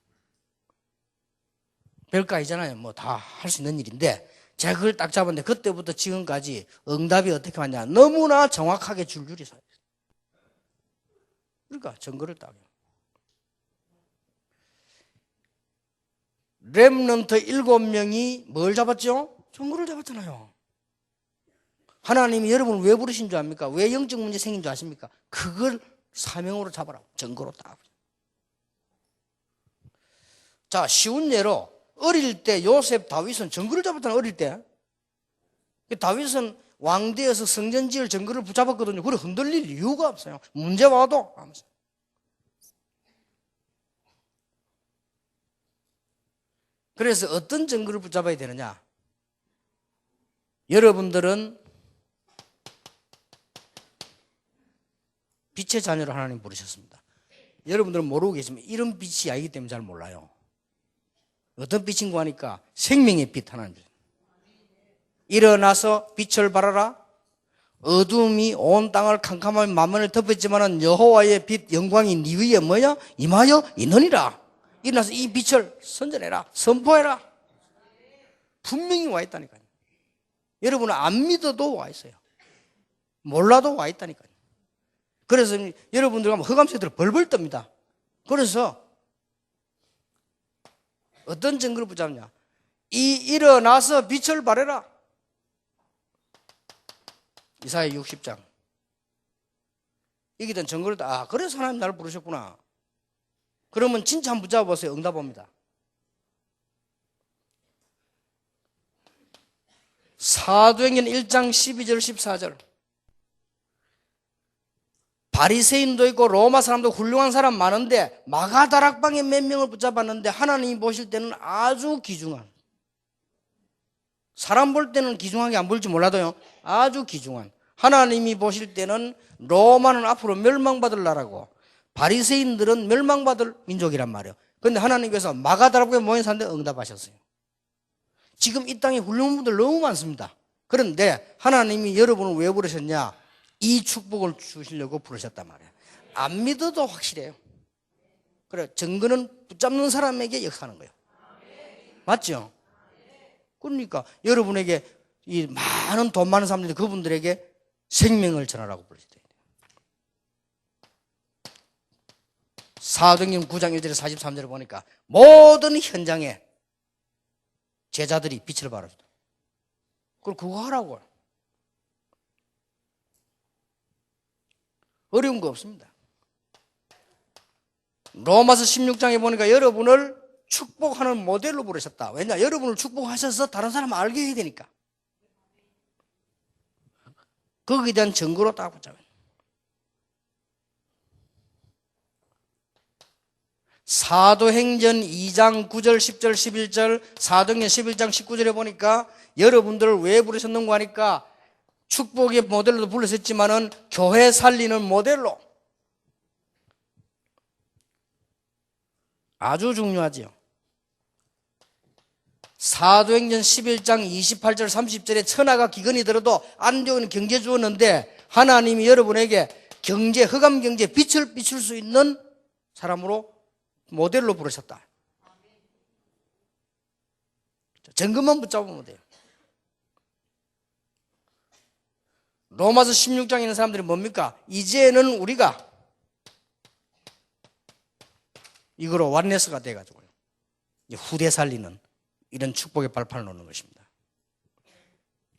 별거 아니잖아요. 뭐 다 할 수 있는 일인데 제가 그걸 딱 잡았는데 그때부터 지금까지 응답이 어떻게 왔냐. 너무나 정확하게 줄줄이 서 있어요. 그러니까 증거를 딱. 렘넌트 7명이 뭘 잡았죠? 증거를 잡았잖아요. 하나님이 여러분을 왜 부르신 줄 압니까? 왜 영적 문제 생긴 줄 아십니까? 그걸 사명으로 잡아라. 증거로 딱. 자, 쉬운 예로 어릴 때 요셉 다윗은 증거를 잡았잖아요. 어릴 때 다윗은 왕대에서 성전 지을 증거를 붙잡았거든요. 그래 흔들릴 이유가 없어요. 문제 와도 하면서. 그래서 어떤 증거를 붙잡아야 되느냐? 여러분들은 빛의 자녀로 하나님 부르셨습니다. 여러분들은 모르고 계시면 이런 빛이 아니기 때문에 잘 몰라요. 어떤 빛인가 하니까 생명의 빛 하나님. 일어나서 빛을 발하라. 어둠이 온 땅을 캄캄하게 만만을 덮었지만은 여호와의 빛 영광이 네 위에 뭐냐? 임하여 있느니라. 일어나서 이 빛을 선전해라. 선포해라. 분명히 와 있다니까요. 여러분은 안 믿어도 와 있어요. 몰라도 와 있다니까요. 그래서 여러분들 가면 흑암새들이 벌벌 뜹니다. 그래서 어떤 증거를 붙잡냐? 일어나서 빛을 발해라. 이사야 60장. 이기던 증거를 그래서 하나님 나를 부르셨구나. 그러면 진짜 한번 붙잡아 보세요. 응답합니다. 사도행전 1장 12절 14절. 바리새인도 있고 로마 사람도 훌륭한 사람 많은데 마가다락방에 몇 명을 붙잡았는데 하나님이 보실 때는 아주 귀중한, 사람 볼 때는 귀중하게 안 보일지 몰라도요, 아주 귀중한, 하나님이 보실 때는 로마는 앞으로 멸망받을 나라고 바리새인들은 멸망받을 민족이란 말이에요. 그런데 하나님께서 마가다락방에 모인 사람들 응답하셨어요. 지금 이 땅에 훌륭한 분들 너무 많습니다. 그런데 하나님이 여러분을 왜 부르셨냐? 이 축복을 주시려고 부르셨단 말이에요. 안 믿어도 확실해요. 그래, 증거는 붙잡는 사람에게 역사하는 거예요. 맞죠? 그러니까 여러분에게 이 많은 돈 많은 사람들이 그분들에게 생명을 전하라고 부르셨대요. 사도행전 9장 1절에 43절을 보니까 모든 현장에 제자들이 빛을 발하셨다. 그걸 그거 하라고요. 어려운 거 없습니다. 로마서 16장에 보니까 여러분을 축복하는 모델로 부르셨다. 왜냐? 여러분을 축복하셔서 다른 사람 알게 해야 되니까. 거기에 대한 증거로 딱 붙잡아요. 사도행전 2장 9절 10절 11절 사도행전 11장 19절에 보니까 여러분들을 왜 부르셨는가 하니까 축복의 모델로도 불렀었지만은 교회 살리는 모델로 아주 중요하지요. 사도행전 11장 28절 30절에 천하가 기근이 들어도 안디옥은 경제 주었는데 하나님이 여러분에게 경제, 흑암 경제, 빛을 비출 수 있는 사람으로 모델로 부르셨다. 증거만 붙잡으면 돼요. 로마서 16장에 있는 사람들이 뭡니까? 이제는 우리가 이거로 완네스가 돼가지고요, 후대 살리는 이런 축복의 발판을 놓는 것입니다.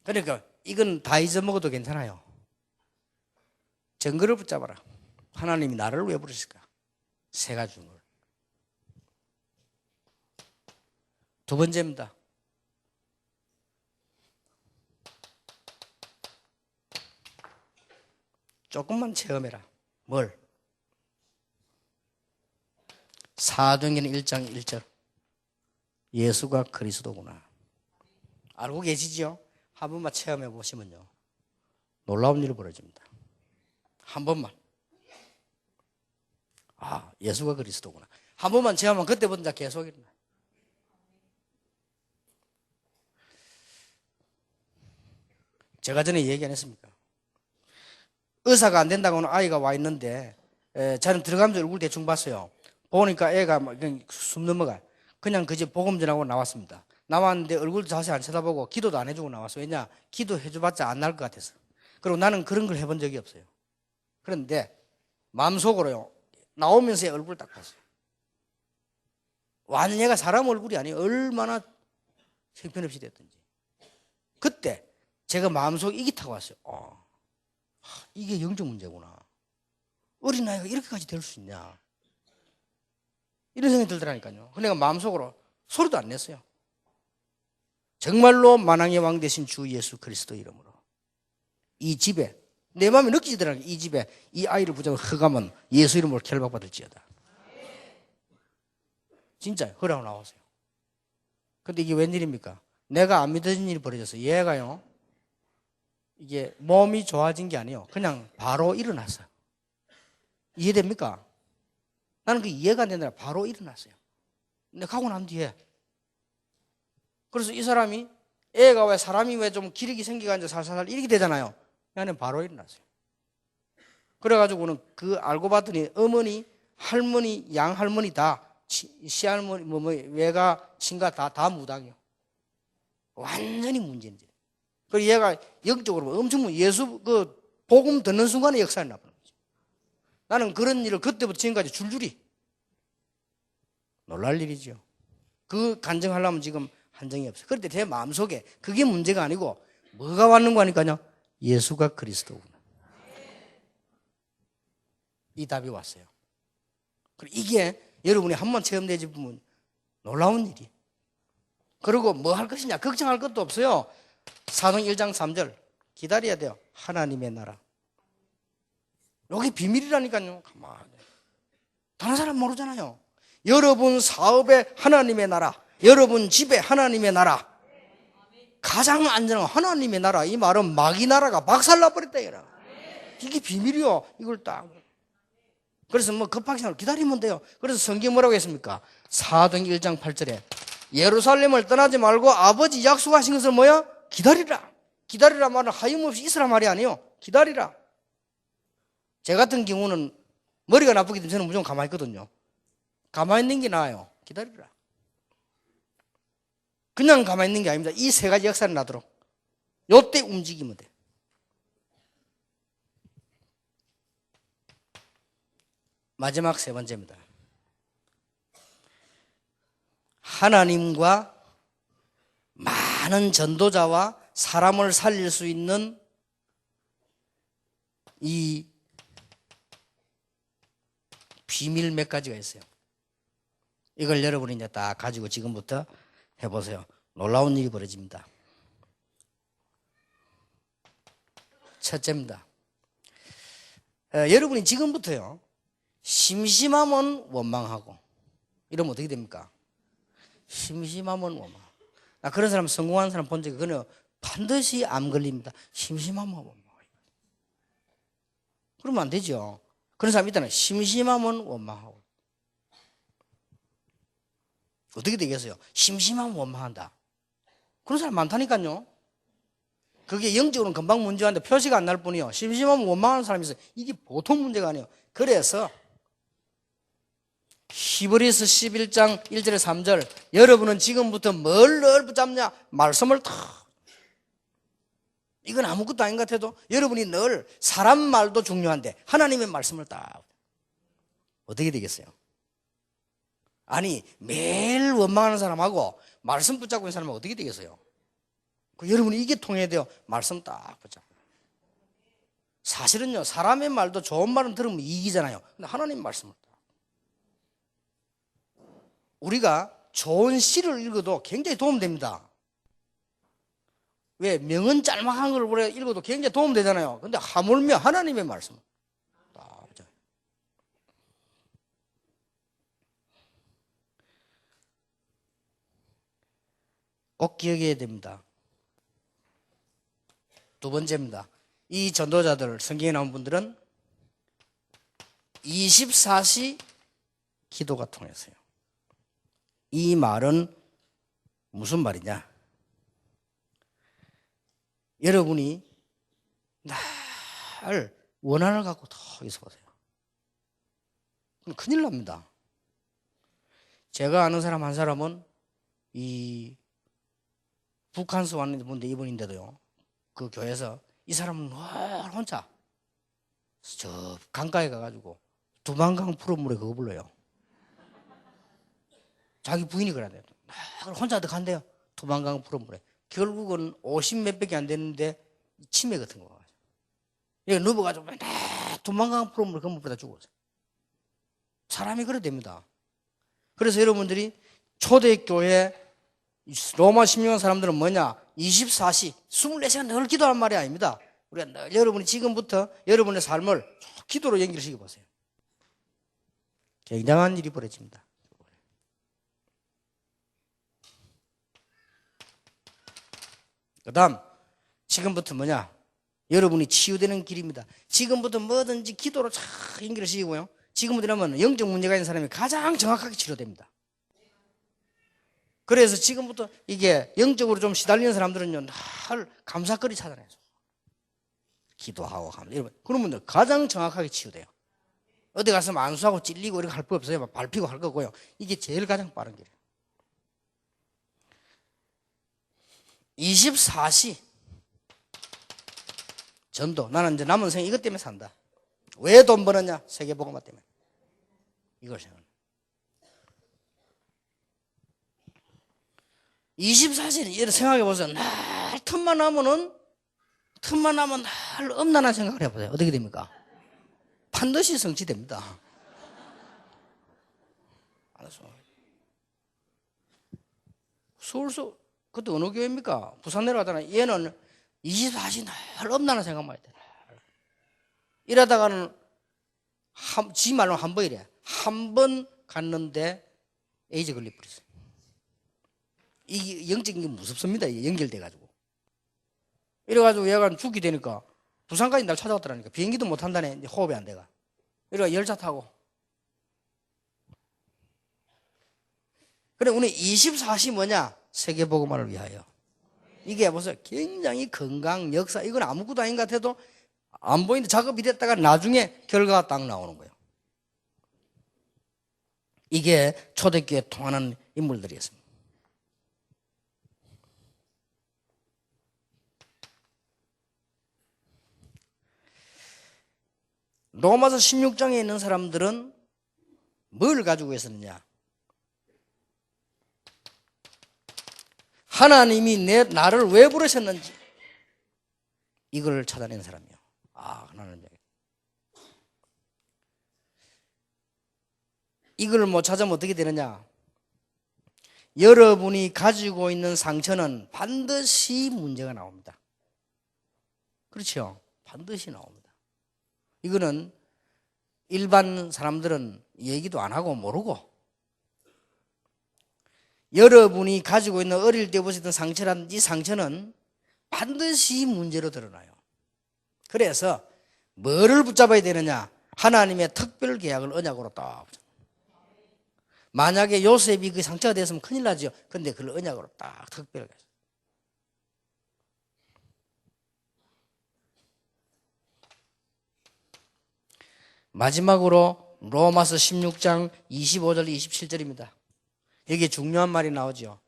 그러니까 이건 다 잊어먹어도 괜찮아요. 증거를 붙잡아라. 하나님이 나를 왜 부르실까? 세 가지 걸. 두 번째입니다. 조금만 체험해라. 뭘? 사도행전 1장 1절. 예수가 그리스도구나. 알고 계시죠? 한 번만 체험해 보시면요, 놀라운 일이 벌어집니다. 한 번만. 예수가 그리스도구나. 한 번만 체험하면 그때부터 계속 일어나. 제가 전에 얘기 안 했습니까? 의사가 안 된다고 하는 아이가 와 있는데 저는 들어가면서 얼굴 대충 봤어요. 보니까 애가 막 숨 넘어가. 그냥 그저 복음 전하고 나왔습니다. 나왔는데 얼굴도 자세히 안 쳐다보고 기도도 안 해주고 나왔어. 왜냐? 기도해줘봤자 안 날 것 같아서. 그리고 나는 그런 걸 해본 적이 없어요. 그런데 마음속으로요, 나오면서 얼굴 딱 봤어요. 완전 얘가 사람 얼굴이 아니에요. 얼마나 형편없이 됐든지. 그때 제가 마음속에 이게 타고 왔어요. 이게 영적 문제구나. 어린아이가 이렇게까지 될 수 있냐. 이런 생각이 들더라니까요. 그러니까 마음속으로 소리도 안 냈어요. 정말로 만왕의 왕 되신 주 예수 그리스도 이름으로 이 집에, 내 마음이 느끼지더라고요. 이 집에 이 아이를 붙잡고 허가면 예수 이름으로 결박받을지어다. 진짜 허라고 나왔어요. 근데 이게 웬일입니까? 내가 안 믿어진 일이 벌어졌어요. 얘가요, 이게 몸이 좋아진 게 아니에요. 그냥 바로 일어났어요. 이해됩니까? 나는 그 이해가 안 되느라 바로 일어났어요. 근데 가고 난 뒤에, 그래서 이 사람이, 애가 왜 사람이 왜 좀 기력이 생기가 살살 이렇게 되잖아요. 나는 바로 일어났어요. 그래가지고는 그 알고 봤더니 어머니, 할머니, 양할머니 다, 시할머니, 외가, 친가 다 무당이요. 완전히 문제인지. 그리고 얘가 영적으로 엄청 예수 그 복음 듣는 순간에 역사를 나쁘는 거죠. 나는 그런 일을 그때부터 지금까지 줄줄이 놀랄 일이죠. 그 간증하려면 지금 한정이 없어요. 그런데 제 마음속에 그게 문제가 아니고 뭐가 왔는 거 하니까요, 예수가 그리스도구나. 이 답이 왔어요. 그리고 이게 여러분이 한번 체험되지 보면 놀라운 일이. 그리고 뭐 할 것이냐, 걱정할 것도 없어요. 사도행 1장 3절 기다려야 돼요. 하나님의 나라. 여기 비밀이라니까요. 가만히. 다른 사람 모르잖아요. 여러분 사업에 하나님의 나라, 여러분 집에 하나님의 나라. 가장 안전한 하나님의 나라. 이 말은 마귀 나라가 박살나버렸다 이거라. 이게 비밀이요. 이걸 딱. 그래서 뭐 급하게 생각 기다리면 돼요. 그래서 성경 뭐라고 했습니까? 사도행 1장 8절에 예루살렘을 떠나지 말고 아버지 약속하신 것을 뭐야? 기다리라. 기다리라 말은 하염없이 있으라 말이 아니에요. 기다리라. 제 같은 경우는 머리가 나쁘기 때문에 저는 무조건 가만히 있거든요. 가만히 있는 게 나아요. 기다리라. 그냥 가만히 있는 게 아닙니다. 이 세 가지 역사를 나도록 요때 움직이면 돼. 마지막 세 번째입니다. 하나님과 많은 전도자와 사람을 살릴 수 있는 이 비밀 몇 가지가 있어요. 이걸 여러분이 이제 딱 가지고 지금부터 해보세요. 놀라운 일이 벌어집니다. 첫째입니다. 여러분이 지금부터요, 심심하면 원망하고 이러면 어떻게 됩니까? 심심하면 원망. 나 그런 사람, 성공한 사람 본 적이, 그는 반드시 암 걸립니다. 심심하면 원망. 그러면 안 되죠. 그런 사람 있잖아요. 심심하면 원망하고. 어떻게 되겠어요? 심심하면 원망한다. 그런 사람 많다니까요. 그게 영적으로는 금방 문제인데 표시가 안 날 뿐이요. 심심하면 원망하는 사람이 있어요. 이게 보통 문제가 아니에요. 그래서 히브리서 11장 1절에 3절, 여러분은 지금부터 뭘 늘 붙잡냐? 말씀을 탁. 이건 아무것도 아닌 것 같아도 여러분이 늘 사람 말도 중요한데 하나님의 말씀을 딱. 어떻게 되겠어요? 아니, 매일 원망하는 사람하고 말씀 붙잡고 있는 사람은 어떻게 되겠어요? 여러분이 이게 통해야 돼요. 말씀 딱 붙잡고. 사실은요, 사람의 말도 좋은 말은 들으면 이익이잖아요. 근데 하나님 말씀을 딱. 우리가 좋은 시를 읽어도 굉장히 도움됩니다. 왜? 명언 짤막한 걸 우리가 읽어도 굉장히 도움되잖아요. 근데 하물며 하나님의 말씀. 꼭 기억해야 됩니다. 두 번째입니다. 이 전도자들, 성경에 나온 분들은 24시 기도가 통했어요. 이 말은 무슨 말이냐? 여러분이 날 원한을 갖고 더 있어보세요. 큰일 납니다. 제가 아는 사람 한 사람은 이 북한에서 왔는데 이분인데도요. 그 교회에서 이 사람은 혼자 저 강가에 가가지고 두만강 푸른물에 그거 불러요. 자기 부인이 그러대요. 혼자 어디 간대요. 두만강 푸른물에. 결국은 50 몇백이 안 되는데 치매 같은 거 가지고. 얘 누워가지고 맨날 두만강 푸른물 그물보다 죽었어요. 사람이 그래 됩니다. 그래서 여러분들이 초대교회 로마 16년 사람들은 뭐냐? 24시, 24시간 늘 기도하는 말이 아닙니다. 우리가 늘 여러분이 지금부터 여러분의 삶을 기도로 연결시켜 보세요. 굉장한 일이 벌어집니다. 그 다음, 지금부터 뭐냐? 여러분이 치유되는 길입니다. 지금부터 뭐든지 기도로 쫙 연결시키고요. 지금부터 이러면 영적 문제가 있는 사람이 가장 정확하게 치료됩니다. 그래서 지금부터 이게 영적으로 좀 시달리는 사람들은요, 늘 감사거리 찾아내요. 기도하고 하면. 여러분, 그런 분들 가장 정확하게 치유돼요. 어디 가서 만수하고 찔리고 이렇게 할 거 없어요. 막 밟히고 할 거고요. 이게 제일 가장 빠른 길이에요. 24시 전도. 나는 이제 남은 생에 이것 때문에 산다. 왜 돈 버느냐? 세계복음화 때문에. 이걸 생각합니다. 24시는 이렇게 생각해 보세요. 날 틈만 나면 날 엄난한 생각을 해보세요. 어떻게 됩니까? 반드시 성취됩니다. 알았어. 서울서 그때 어느 교회입니까? 부산 내려가잖아요. 얘는 24시 날 엄난한 생각만 했대. 이러다가는 지 말로 한 번이래. 한 번 갔는데 에이즈 걸려버렸어요. 이게 영적인 게 무섭습니다. 이게 연결돼가지고. 이래가지고 얘가 죽게 되니까 부산까지 날 찾아왔더라니까. 비행기도 못 한다네. 이제 호흡이 안 돼가. 이래가 열차 타고. 그래, 오늘 24시 뭐냐? 세계복음화를 위하여. 이게 무슨 굉장히 건강, 역사, 이건 아무것도 아닌 것 같아도 안 보이는데 작업이 됐다가 나중에 결과가 딱 나오는 거예요. 이게 초대교회에 통하는 인물들이었습니다. 로마서 16장에 있는 사람들은 뭘 가지고 있었느냐? 하나님이 나를 왜 부르셨는지 이걸 찾아낸 사람이요. 하나님. 이걸 못 찾으면 어떻게 되느냐? 여러분이 가지고 있는 상처는 반드시 문제가 나옵니다. 그렇죠? 반드시 나옵니다. 이거는 일반 사람들은 얘기도 안 하고 모르고, 여러분이 가지고 있는 어릴 때 보셨던 상처라든지 상처는 반드시 문제로 드러나요. 그래서 뭐를 붙잡아야 되느냐? 하나님의 특별 계약을 언약으로 딱. 만약에 요셉이 그 상처가 됐으면 큰일 나죠. 근데 그걸 언약으로 딱 특별하게. 마지막으로 로마서 16장 25절 27절입니다. 여기에 중요한 말이 나오죠.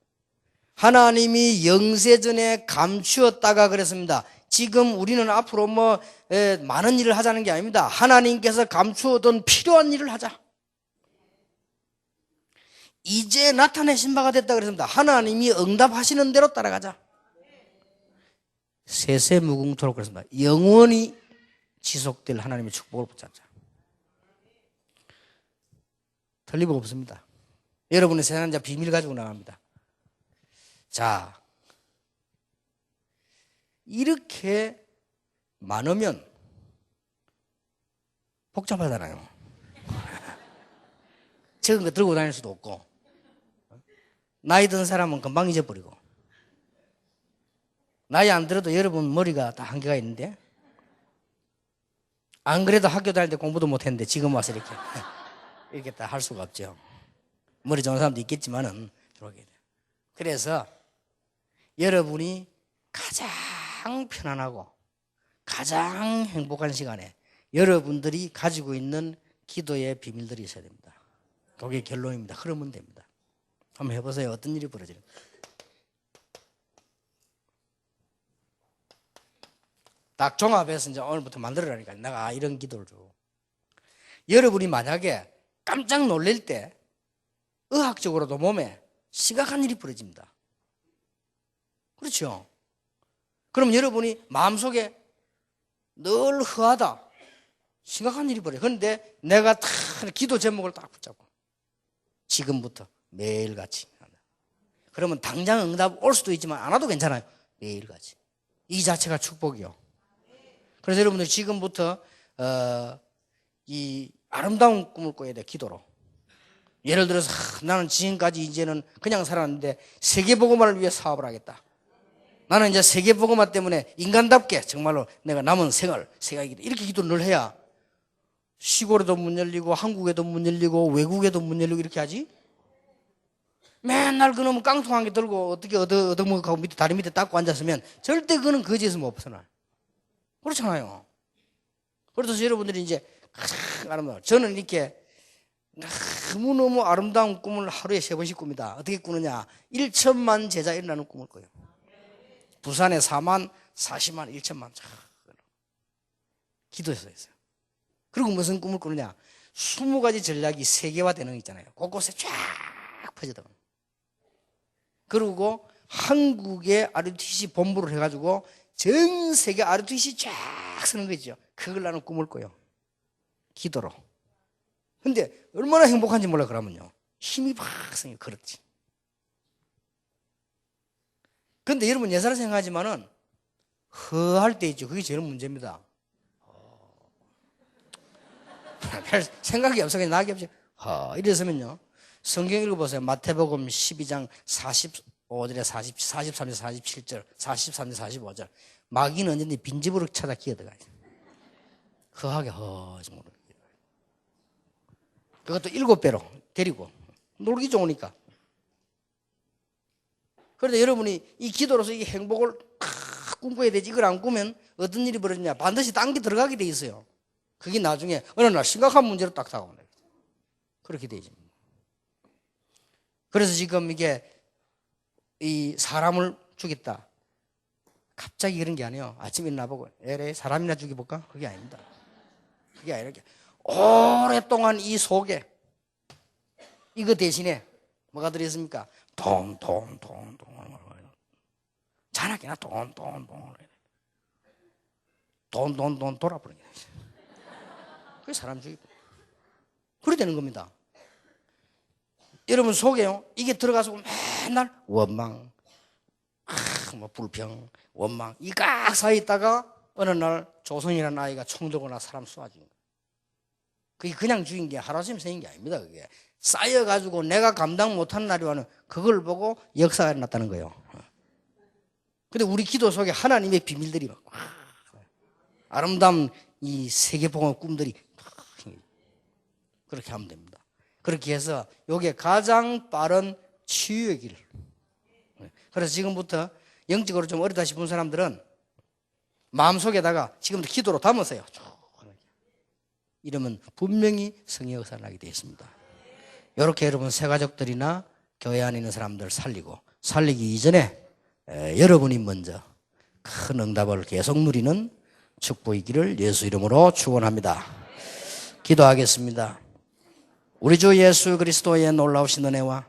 하나님이 영세전에 감추었다가 그랬습니다. 지금 우리는 앞으로 많은 일을 하자는 게 아닙니다. 하나님께서 감추어둔 필요한 일을 하자. 이제 나타내신 바가 됐다 그랬습니다. 하나님이 응답하시는 대로 따라가자. 세세무궁토록 그랬습니다. 영원히 지속될 하나님의 축복을 붙잡자. 틀림없습니다. 여러분의 세상은 이제 비밀 가지고 나갑니다. 자, 이렇게 많으면 복잡하잖아요. 적은 거 들고 다닐 수도 없고, 나이 든 사람은 금방 잊어버리고, 나이 안 들어도 여러분 머리가 다 한계가 있는데, 안 그래도 학교 다닐 때 공부도 못 했는데 지금 와서 이렇게 다 할 수가 없죠. 머리 좋은 사람도 있겠지만은 그래서 여러분이 가장 편안하고 가장 행복한 시간에 여러분들이 가지고 있는 기도의 비밀들이 있어야 됩니다. 그게 결론입니다. 흐르면 됩니다. 한번 해보세요. 어떤 일이 벌어지는가. 딱 종합해서 이제 오늘부터 만들어라니까. 내가 이런 기도를 줘. 여러분이 만약에 깜짝 놀랄 때 의학적으로도 몸에 심각한 일이 벌어집니다. 그렇죠? 그럼 여러분이 마음속에 늘 허하다. 심각한 일이 벌어요. 그런데 내가 다 기도 제목을 딱 붙잡고 지금부터 매일같이. 그러면 당장 응답 올 수도 있지만 안 와도 괜찮아요. 매일같이. 이 자체가 축복이요. 그래서 여러분들 지금부터 이 아름다운 꿈을 꿔야 돼. 기도로. 예를 들어서 나는 지금까지 이제는 그냥 살았는데 세계복음화를 위해 사업을 하겠다. 나는 이제 세계복음화 때문에 인간답게 정말로 내가 남은 생을 세계하겠다. 이렇게 기도를 늘 해야 시골에도 문 열리고 한국에도 문 열리고 외국에도 문 열리고 이렇게 하지. 맨날 그놈은 깡통 한 개 들고 어떻게 얻어먹고 밑에 다리 밑에 닦고 앉았으면 절대 그는 거지에서 못 벗어나요. 그렇잖아요. 그래서 여러분들이 이제 가장 아름다워. 저는 이렇게 너무너무 아름다운 꿈을 하루에 3번씩 꿉니다. 어떻게 꾸느냐. 1천만 제자 일어나는 꿈을 꿔요. 부산에 4만, 40만, 1천만. 기도해서 했어요. 그리고 무슨 꿈을 꾸느냐. 20가지 전략이 세계화되는 거 있잖아요. 곳곳에 쫙 퍼져들어요. 그리고 한국의 RUTC 본부를 해가지고 전 세계 RUTC 쫙 쓰는 거죠. 그걸 나는 꿈을 꿔요. 기도로. 근데 얼마나 행복한지 몰라 그러면요. 힘이 팍 생겨요. 그렇지. 근데 여러분 예사를 생각하지만은 허할 때 있죠. 그게 제일 문제입니다. 별 생각이 없어. 그냥 낙이 없이 이랬으면요. 성경 읽어보세요. 마태복음 12장 45절에 43절 47절 43절 45절 마귀는 언제든지 빈집으로 찾아 기어들어가요. 허하게 정말. 그것도 7배로 데리고 놀기 좋으니까. 그런데 여러분이 이 기도로서 이 행복을 꿈꿔야 되지. 이걸 안 꾸면 어떤 일이 벌어지냐. 반드시 딴 게 들어가게 돼 있어요. 그게 나중에 어느 날 심각한 문제로 딱 다가오는 거예요. 그렇게 되죠. 그래서 지금 이게 이 사람을 죽였다. 갑자기 그런 게 아니에요. 아침에 일어나보고 에레 사람이나 죽여볼까? 그게 아닙니다. 그게 아니라 오랫동안 이 속에 이거 대신에 뭐가 들어있습니까? 돈 자나기나 돈 돌아버리는 거예요. 그게 사람 죽이고 그래 되는 겁니다. 여러분 속에요 이게 들어가서 맨날 원망 뭐 불평 원망 이 깍 사이 있다가 어느 날 조선이라는 아이가 총 들고 나 사람 쏘아준 거예요. 그게 그냥 죽인 게 하루아침에 생긴 게 아닙니다. 그게 쌓여가지고 내가 감당 못하는 날이 와는 그걸 보고 역사가 일어났다는 거예요. 근데 우리 기도 속에 하나님의 비밀들이 막 아름다운 이 세계복음의 꿈들이 그렇게 하면 됩니다. 그렇게 해서 이게 가장 빠른 치유의 길. 그래서 지금부터 영적으로 좀 어리다 싶은 사람들은 마음속에다가 지금부터 기도로 담으세요. 이러면 분명히 성의 역사가 나게 되어 있습니다. 이렇게 여러분 새가족들이나 교회 안에 있는 사람들 살리기 이전에 여러분이 먼저 큰 응답을 계속 누리는 축복이기를 예수 이름으로 축원합니다. 기도하겠습니다. 우리 주 예수 그리스도의 놀라우신 은혜와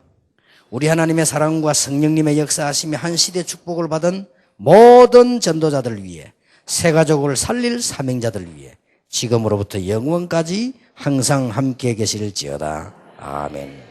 우리 하나님의 사랑과 성령님의 역사하심이 한 시대 축복을 받은 모든 전도자들 위해 새가족을 살릴 사명자들 위해 지금으로부터 영원까지 항상 함께 계실지어다. 아멘.